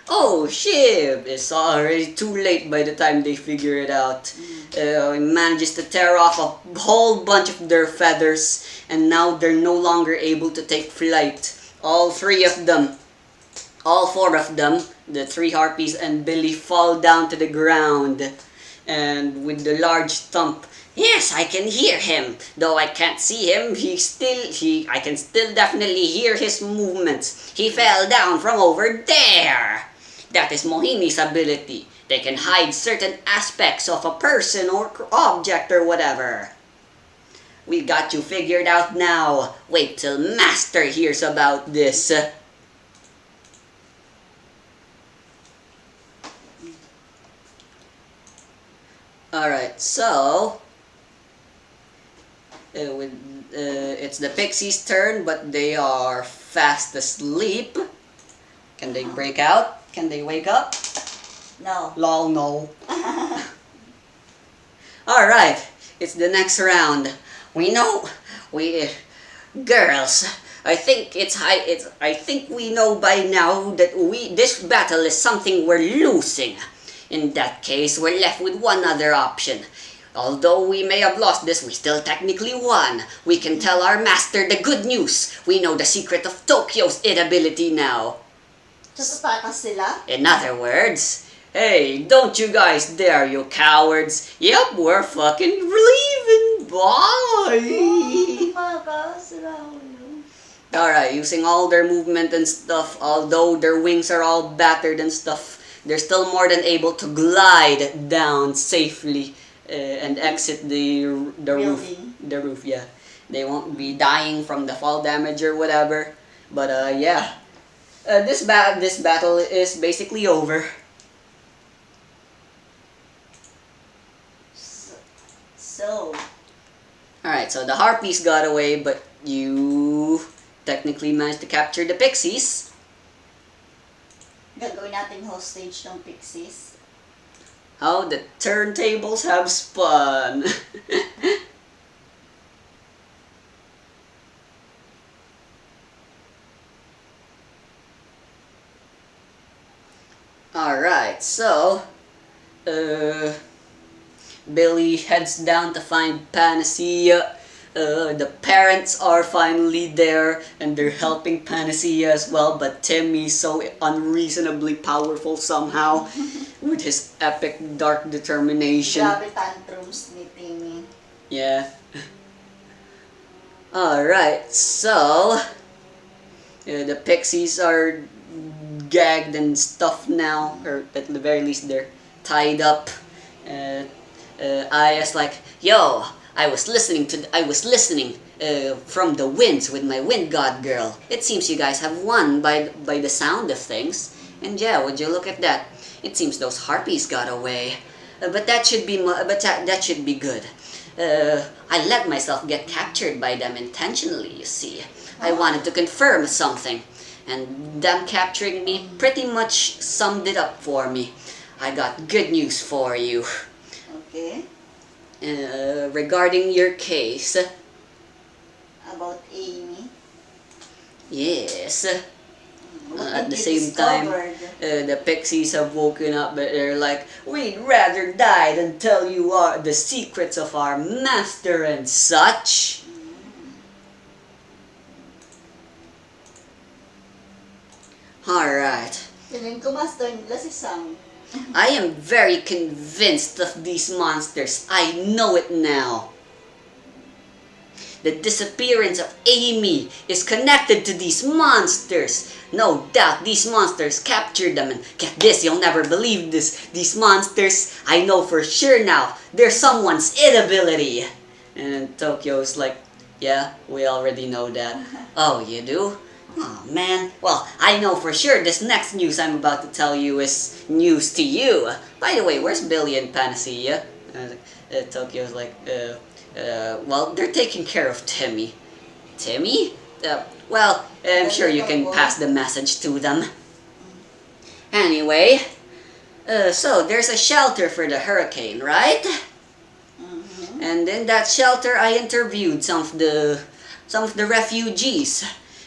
Oh shit, it's already too late by the time they figure it out. He manages to tear off a whole bunch of their feathers, and now they're no longer able to take flight. All 4 of them, the 3 harpies and Billy fall down to the ground. and with the large thump. Yes, I can hear him. Though I can't see him, I can still definitely hear his movements. He fell down from over there. That is Mohini's ability. They can hide certain aspects of a person or object or whatever. We got you figured out now. Wait till Master hears about this. Alright, so it's the pixies' turn, but they are fast asleep. Can they break out? Can they wake up? No. Lol, no. Alright, it's the next round. We girls, I think I think we know by now that this battle is something we're losing. In that case, we're left with one other option. Although we may have lost this, we still technically won. We can tell our master the good news. We know the secret of Tokyo's inability now. Tatapakas sila? In other words, hey, don't you guys dare, you cowards. Yep, we're fucking leaving. Bye. Tatapakas sila. Alright, using all their movement and stuff, although their wings are all battered and stuff, they're still more than able to glide down safely and exit the roof. The roof, yeah. They won't be dying from the fall damage or whatever. But yeah, this battle is basically over. So. Alright, so the harpies got away, but you technically managed to capture the pixies. Gagawin natin hostage ng pixies. How the turntables have spun. Alright, so Billy heads down to find Panacea. The parents are finally there and they're helping Panacea as well, but Timmy's so unreasonably powerful somehow with his epic dark determination. Grabe tantrums ni Timmy. Yeah. Alright, so the pixies are gagged and stuffed now, or at the very least they're tied up. Aya's like, yo, I was listening from the winds with my wind god girl. It seems you guys have won by the sound of things. And yeah, would you look at that? It seems those harpies got away. But that should be good. I let myself get captured by them intentionally, you see. I wanted to confirm something, and them capturing me pretty much summed it up for me. I got good news for you. Okay. Regarding your case. About Amy. Yes. What At the did you same time, discovered? the pixies have woken up, but they're like, we'd rather die than tell you the secrets of our master and such. Alright. Tingin ko master nila si Sam. I am very convinced of these monsters. I know it now. The disappearance of Amy is connected to these monsters. No doubt these monsters captured them, and get this, you'll never believe this. These monsters, I know for sure now, they're someone's inability. And Tokyo's like, yeah, we already know that. Oh, you do? Oh man, well, I know for sure this next news I'm about to tell you is news to you. By the way, where's Billy and Panacea? Tokyo's like, well, they're taking care of Timmy. Timmy? Well, I'm sure you can pass the message to them. Anyway, so there's a shelter for the hurricane, right? And in that shelter, I interviewed some of the refugees.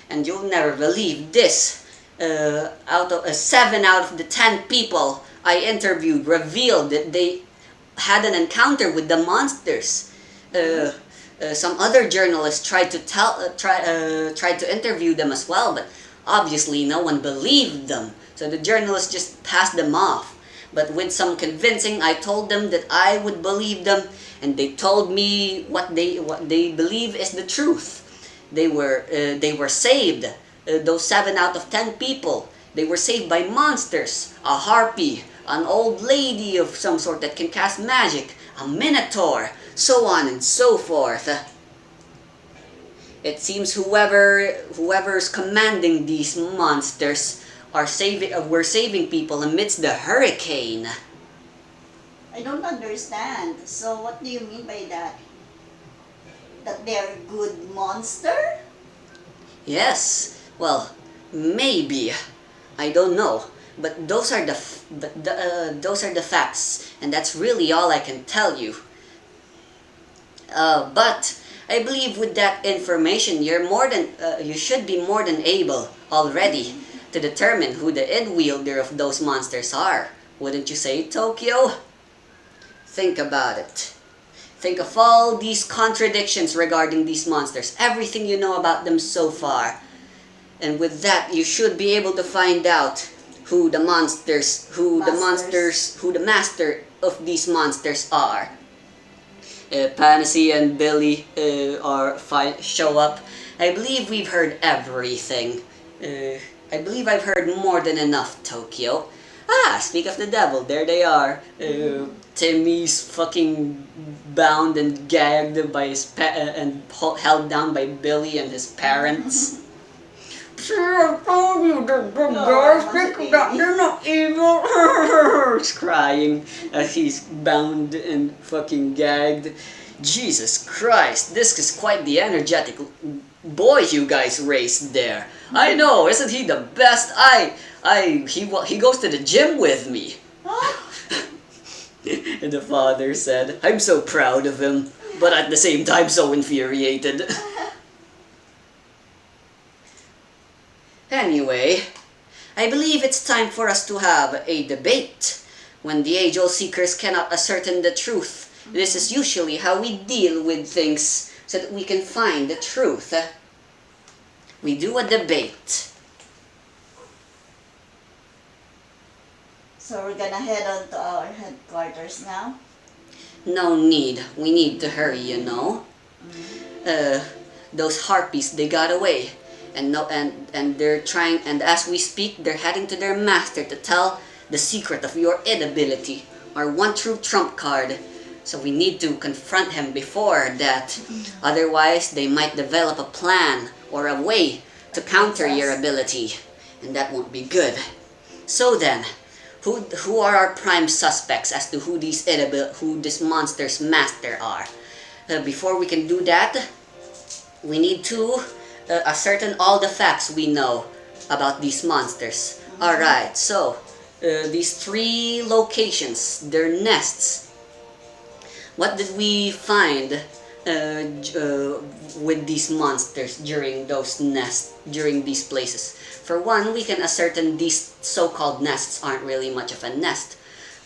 And you'll never believe this. 7 out of the 10 people I interviewed revealed that they had an encounter with the monsters. Some other journalists tried to interview them as well, but obviously no one believed them. So the journalists just passed them off. But with some convincing, I told them that I would believe them, and they told me what they believe is the truth. They were saved. Those 7 out of 10 people, they were saved by monsters, a harpy, an old lady of some sort that can cast magic, a minotaur, so on and so forth. It seems whoever's commanding these monsters were saving people amidst the hurricane. I don't understand. So what do you mean by that? That they're good monster? Yes, well, maybe. I don't know. But those are those are the facts, and that's really all I can tell you. But I believe with that information, you should be more than able already to determine who the id wielder of those monsters are. Wouldn't you say, Tokyo? Think about it. Think of all these contradictions regarding these monsters, everything you know about them so far. And with that, you should be able to find out who the master of these monsters are. Panacea and Billy show up. I believe we've heard everything. I believe I've heard more than enough, Tokyo. Ah, speak of the devil, there they are. Timmy's fucking bound and gagged by held down by Billy and his parents. I told you the good guys, they're not evil. He's crying as he's bound and fucking gagged. Jesus Christ, this is quite the energetic boy you guys raised there. I know, isn't he the best? He goes to the gym with me. And the father said, I'm so proud of him, but at the same time so infuriated. Anyway, I believe it's time for us to have a debate. When the age-old seekers cannot ascertain the truth, this is usually how we deal with things so that we can find the truth. We do a debate. So we're gonna head on to our headquarters now? No need. We need to hurry, you know. Those harpies, they got away. And they're trying, and as we speak, they're heading to their master to tell the secret of your id ability, our one true trump card. So we need to confront him before that. Otherwise, they might develop a plan or a way to counter your ability, and that won't be good. So then, who are our prime suspects as to who this monster's master are? Before we can do that, we need to ascertain all the facts we know about these monsters. Alright, so these 3 locations, their nests. What did we find with these monsters during these places? For one, we can ascertain these so-called nests aren't really much of a nest.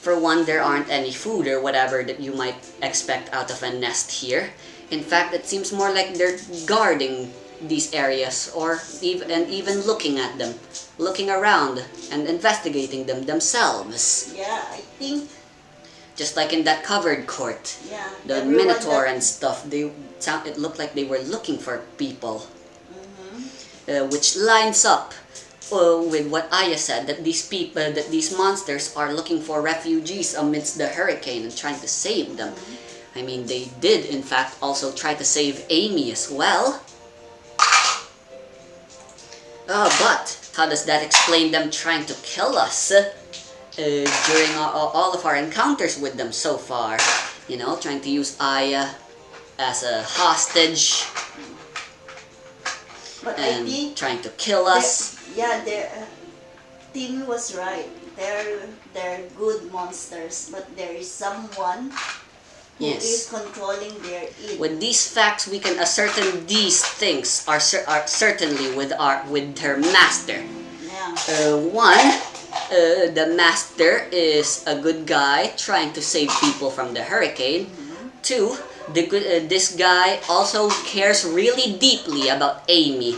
For one, there aren't any food or whatever that you might expect out of a nest here. In fact, it seems more like they're guarding these areas, or even looking at them, looking around and investigating them themselves. Yeah, I think. Just like in that covered court, Yeah. the minotaur and stuff. It looked like they were looking for people, which lines up with what Aya said, that these monsters are looking for refugees amidst the hurricane and trying to save them. I mean, they did in fact also try to save Amy as well. But how does that explain them trying to kill us during all of our encounters with them so far? You know, trying to use Aya as a hostage, But and I think trying to kill us. Timmy was right. They're good monsters, but there is someone who is controlling their id. With these facts, we can ascertain these things are certainly with her master. Yeah. One, the master is a good guy trying to save people from the hurricane. Two, this guy also cares really deeply about Amy.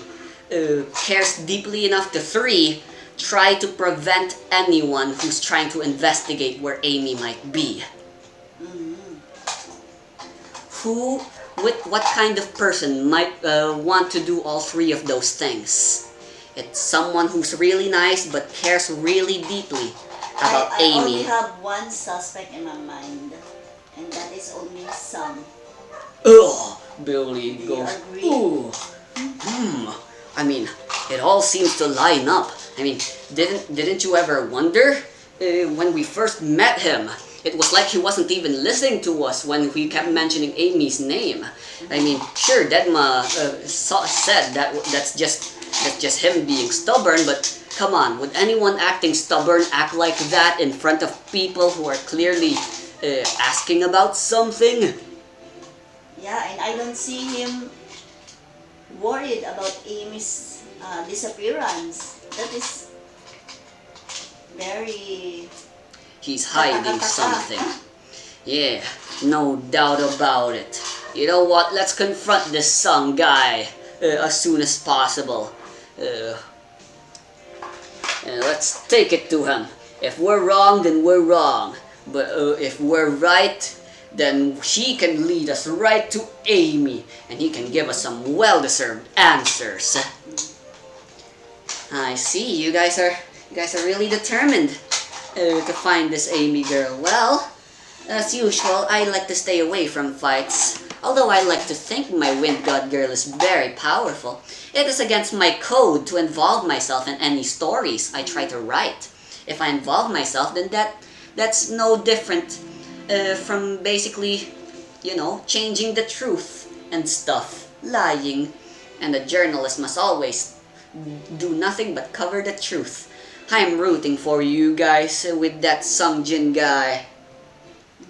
Cares deeply enough to 3 try to prevent anyone who's trying to investigate where Amy might be. Mm-hmm. Who, with what kind of person might want to do all three of those things? It's someone who's really nice but cares really deeply about I only Amy. have one suspect in my mind, and that is only Sam. Ugh, Billy Do you goes, agree? ooh, I mean, it all seems to line up. I mean, didn't you ever wonder when we first met him? It was like he wasn't even listening to us when we kept mentioning Amy's name. I mean, sure, Dedma said that's just him being stubborn, but come on, would anyone acting stubborn act like that in front of people who are clearly asking about something? Yeah, and I don't see him worried about Amy's disappearance. That is very He's hiding something. Yeah, no doubt about it. You know what? Let's confront this Sung guy as soon as possible. Uh, let's take it to him. If we're wrong, then we're wrong. But if we're right, then he can lead us right to Amy, and he can give us some well-deserved answers. I see. You guys are really determined to find this Amy girl. Well, as usual, I like to stay away from fights. Although I like to think my Wind God girl is very powerful, it is against my code to involve myself in any stories I try to write. If I involve myself, then that's no different from basically, changing the truth and stuff, lying. And a journalist must always do nothing but cover the truth. I'm rooting for you guys with that Sungjin guy.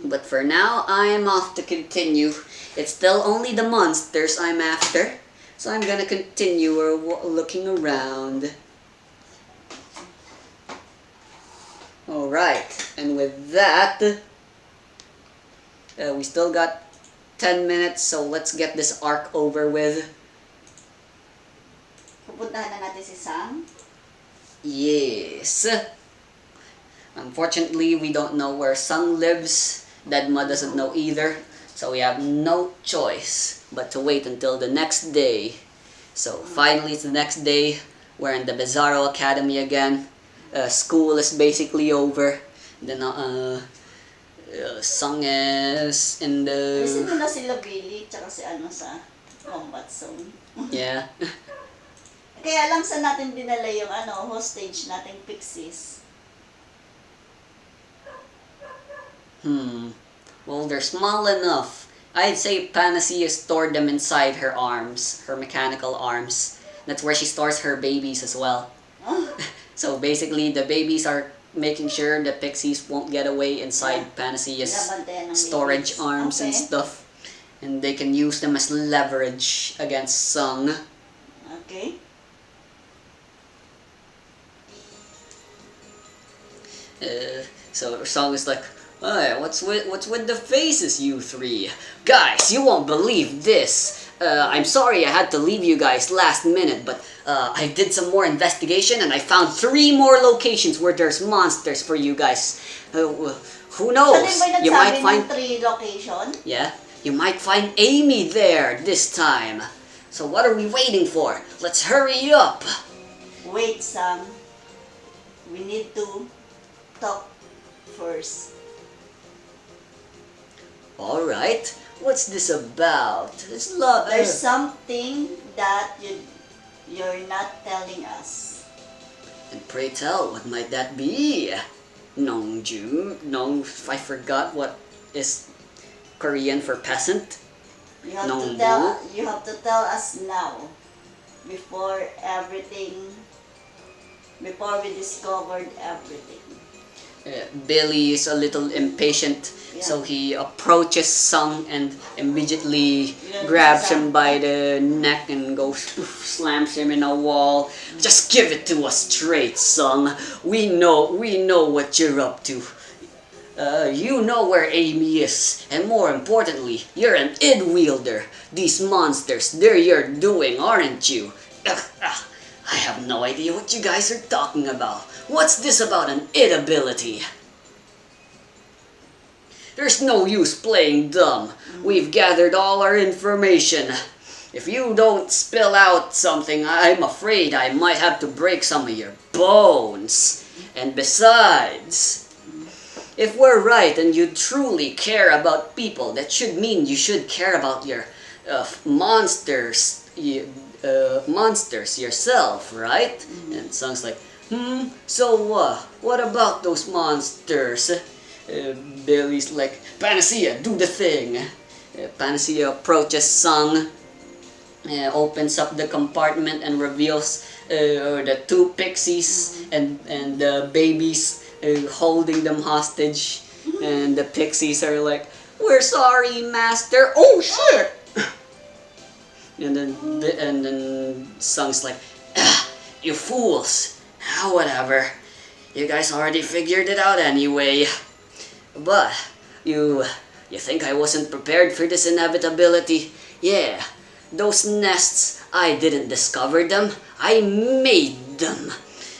But for now, I'm off to continue. It's still only the monsters I'm after, so I'm gonna continue looking around. Alright, and with that, we still got 10 minutes, so let's get this arc over with. Pupuntahan na natin si Sam. Yes. Unfortunately, we don't know where Sung lives. Dedma doesn't know either. So we have no choice but to wait until the next day. So finally, it's the next day. We're in the Bizarro Academy again. School is basically over. Then Sung is in Alisin mo the... na sila Billy, tsaka si sa combat zone. Yeah. Kaya lang sa natin dinala yung hostage nating pixies. Well, they're small enough. I'd say Panacea stored them inside her arms, her mechanical arms. That's where she stores her babies as well. So basically, the babies are making sure the pixies won't get away inside Panacea's Binabantayan ng storage babies. arms and Okay. stuff. And they can use them as leverage against Sung. Okay. So Sung is like, "Hey, what's with the faces, you three? Guys, you won't believe this. I'm sorry I had to leave you guys last minute, but I did some more investigation and I found 3 more locations where there's monsters for you guys. Who knows? Siya din ba You might nagsabi find ng 3 location? yeah, you might find Amy there this time. So what are we waiting for? Let's hurry up." Wait, Sam. We need to talk first. All right. What's this about? It's There's something that you're not telling us. And pray tell, what might that be? Nongju? No, I forgot what is Korean for peasant. You have No. to tell us now before we discovered everything. Billy is a little impatient, so he approaches Sung and immediately grabs him by the neck and goes slams him in a wall. "Just give it to us straight, Sung. We know what you're up to. You know where Amy is, and more importantly, you're an id wielder. These monsters, they're your doing, aren't you?" I have no idea what you guys are talking about. What's this about an ability? There's no use playing dumb. We've gathered all our information. If you don't spill out something, I'm afraid I might have to break some of your bones. And besides, if we're right and you truly care about people, that should mean you should care about your monsters, monsters yourself, right? And Sung's like, so what about those monsters? Billy's like, Panacea, do the thing. Panacea approaches Sung, opens up the compartment and reveals the two pixies and the babies holding them hostage. And the pixies are like, we're sorry, master. Oh shit! And then Sung's like, you fools. Whatever. You guys already figured it out anyway. But you think I wasn't prepared for this inevitability? Yeah, those nests, I didn't discover them. I made them.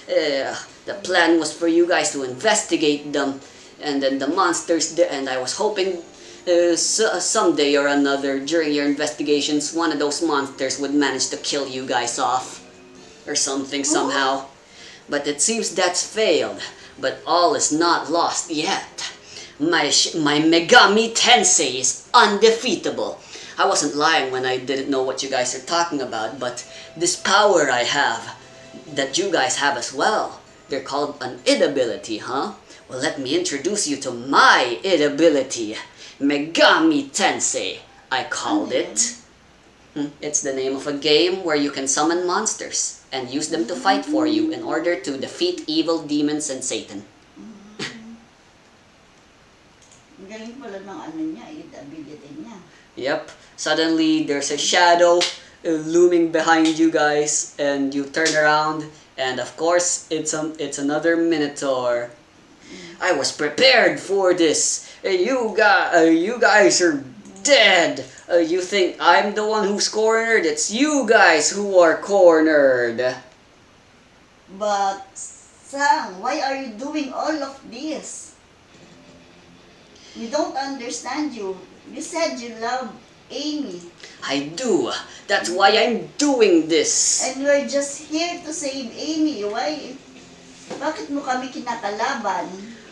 The plan was for you guys to investigate them, and then the monsters. And I was hoping someday or another during your investigations, one of those monsters would manage to kill you guys off, or something somehow. But it seems that's failed. But all is not lost yet. My Megami Tensei is undefeatable. I wasn't lying when I didn't know what you guys are talking about, but this power I have, that you guys have as well, they're called an id ability, huh? Well, let me introduce you to my id ability, Megami Tensei, I called it. It's the name of a game where you can summon monsters and use them to fight for you in order to defeat evil demons and Satan. Ang galing pala ng ano niya, ability niya. Yep. Suddenly, there's a shadow looming behind you guys, and you turn around, and of course, it's another Minotaur. I was prepared for this. You guys are dead. You think I'm the one who's cornered? It's you guys who are cornered. But, Sang, why are you doing all of this? We don't understand you. You said you love Amy. I do. That's why I'm doing this. And we're just here to save Amy. Why? Bakit mo kami kinakalaban?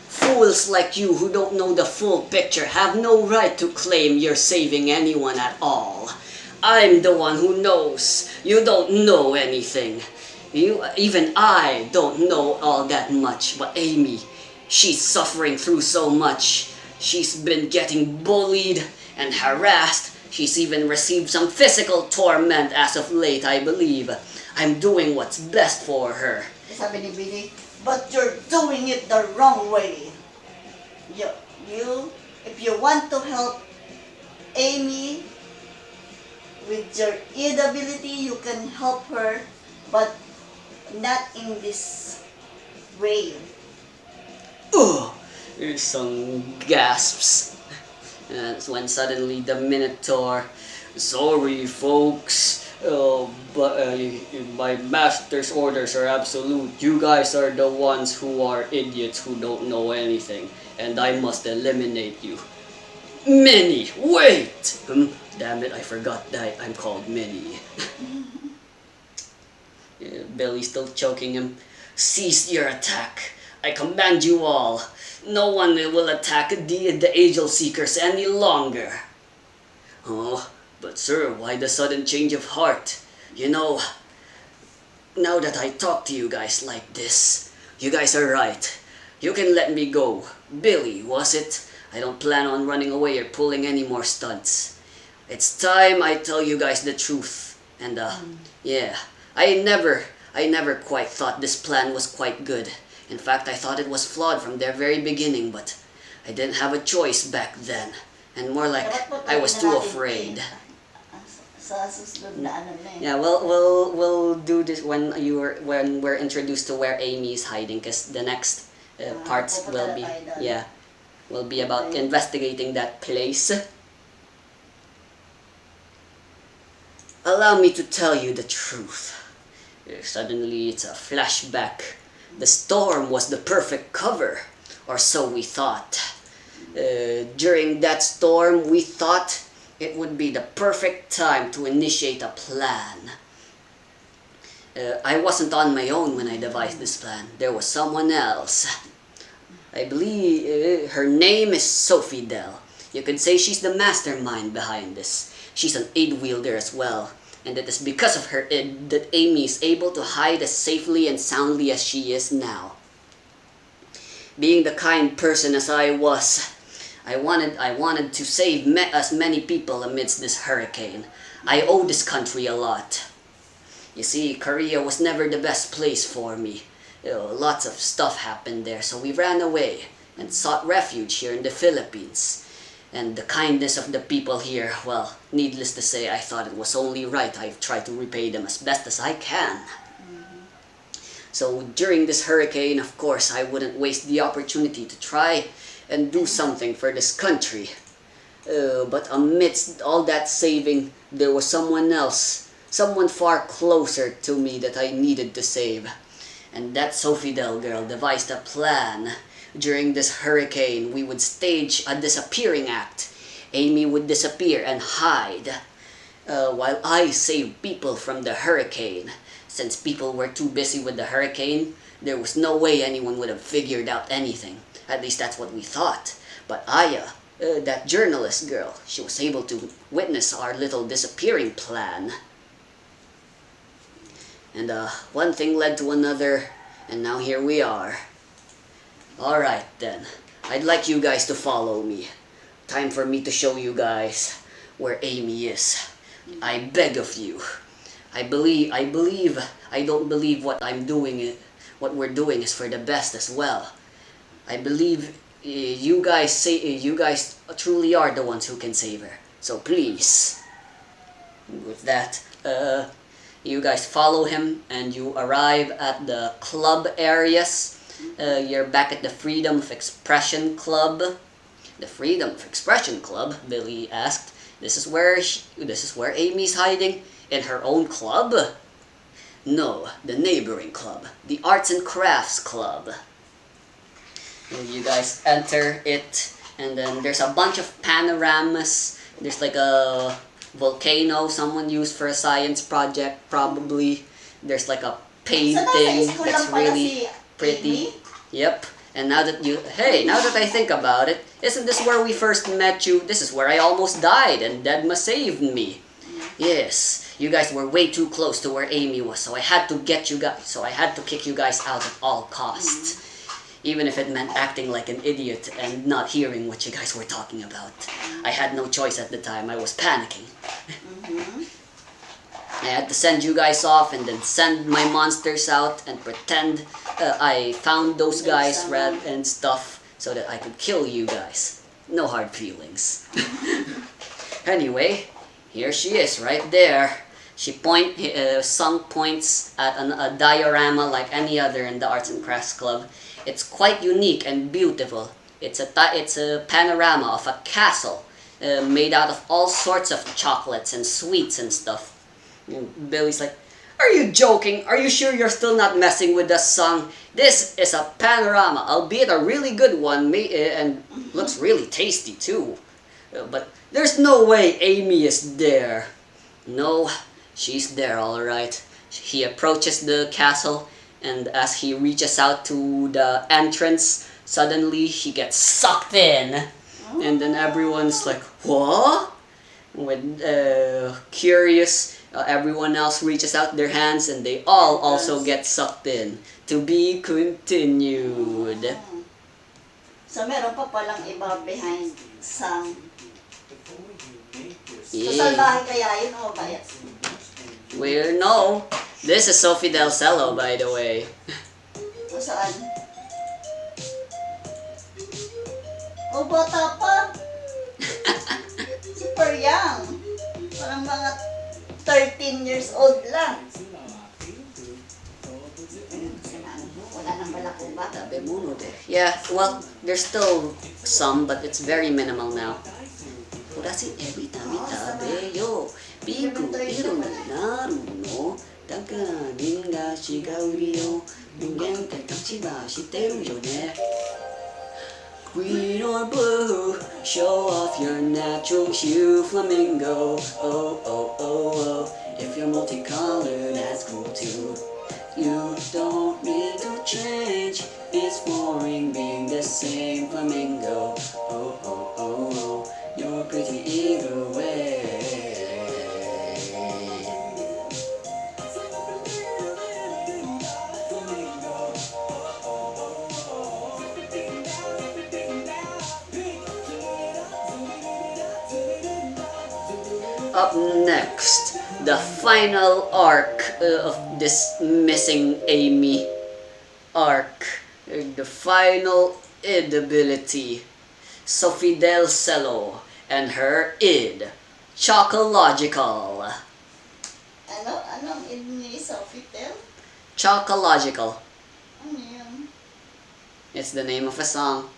Fools like you who don't know the full picture have no right to claim you're saving anyone at all. I'm the one who knows. You don't know anything. Even I don't know all that much, but Amy, she's suffering through so much. She's been getting bullied and harassed. She's even received some physical torment as of late, I believe. I'm doing what's best for her. Sabi ni Billy, but you're doing it the wrong way. If you want to help Amy with your ability, you can help her, but not in this way. Some gasps. That's when suddenly the Minotaur, sorry folks, but my master's orders are absolute. You guys are the ones who are idiots who don't know anything, and I must eliminate you. Minnie, wait! Damn it, I forgot that I'm called Minnie. Billy's still choking him. Cease your attack. I command you all. No one will attack the Angel Seekers any longer. Oh, but sir, why the sudden change of heart? You know, now that I talk to you guys like this, you guys are right. You can let me go. Billy, was it? I don't plan on running away or pulling any more stunts. It's time I tell you guys the truth. And yeah, I never quite thought this plan was quite good. In fact, I thought it was flawed from the very beginning, but I didn't have a choice back then. And more like, I was too afraid. Yeah, we'll do this when we're introduced to where Amy is hiding, because the next parts will be about investigating that place. Allow me to tell you the truth. Suddenly, it's a flashback. The storm was the perfect cover, or so we thought. During that storm, we thought it would be the perfect time to initiate a plan. I wasn't on my own when I devised this plan. There was someone else. I believe her name is Sophie Dell. You could say she's the mastermind behind this. She's an aid wielder as well. And it is because of her id that Amy is able to hide as safely and soundly as she is now. Being the kind person as I was, I wanted to save as many people amidst this hurricane. I owe this country a lot. You see, Korea was never the best place for me. Lots of stuff happened there, so we ran away and sought refuge here in the Philippines. And the kindness of the people here, well, needless to say, I thought it was only right. I've tried to repay them as best as I can. So during this hurricane, of course, I wouldn't waste the opportunity to try and do something for this country. But amidst all that saving, there was someone else, someone far closer to me that I needed to save. And that Sophie Dell girl devised a plan. During this hurricane, we would stage a disappearing act. Amy would disappear and hide, while I saved people from the hurricane. Since people were too busy with the hurricane, there was no way anyone would have figured out anything. At least that's what we thought. But Aya, that journalist girl, she was able to witness our little disappearing plan. And one thing led to another, and now here we are. Alright then, I'd like you guys to follow me. Time for me to show you guys where Amy is. I beg of you. I don't believe what we're doing is for the best as well. I believe you guys truly are the ones who can save her. So please, with that, you guys follow him and you arrive at the club areas. You're back at the Freedom of Expression Club. The Freedom of Expression Club, Billy asked. This is where Amy's hiding? In her own club? No, the neighboring club. The Arts and Crafts Club. And you guys enter it, and then there's a bunch of panoramas. There's like a volcano someone used for a science project, probably. There's like a painting that's really pretty. Yep. And now that I think about it, isn't this where we first met you? This is where I almost died and Dedma saved me. Yes, you guys were way too close to where Amy was, so I had to kick you guys out at all costs. Even if it meant acting like an idiot and not hearing what you guys were talking about. I had no choice at the time, I was panicking. I had to send you guys off and then send my monsters out and pretend I found those guys and stuff so that I could kill you guys. No hard feelings. Anyway, here she is right there. She Sung points at a diorama like any other in the Arts and Crafts Club. It's quite unique and beautiful. It's a panorama of a castle made out of all sorts of chocolates and sweets and stuff. And Billy's like, "Are you joking? Are you sure you're still not messing with us, Sung? This is a panorama, albeit a really good one, and looks really tasty too. But there's no way Amy is there." "No, she's there alright." He approaches the castle, and as he reaches out to the entrance, suddenly he gets sucked in. And then everyone's like, "What?" With curious, everyone else reaches out their hands and they all also get sucked in. To be continued. So meron pa palang iba behind Sang. So Yeah. salbahe kaya yun o kaya? Well, no. This is Sophie Del Cello, by the way. O saan? O bata pa. Super young. Parang mga 13 years old lang. Wala nang balakuba. Yeah, well, there's still some, but it's very minimal now. Kurasi every time itabe yo. Biku iru naru no だからみんな違う理由人間って立場してるよね Green or blue, show off your natural hue, flamingo. Oh, oh, oh, oh. If you're multicolored, that's cool too. You don't need to change. It's boring being the same flamingo. Oh, oh, oh, oh. You're pretty either way. Up next, the final arc of this missing Amy arc. The final id ability. Sophie Del Cello and her id. Chocological. Anong ni Sofitel? Chocological. Ano yun? It's the name of a song.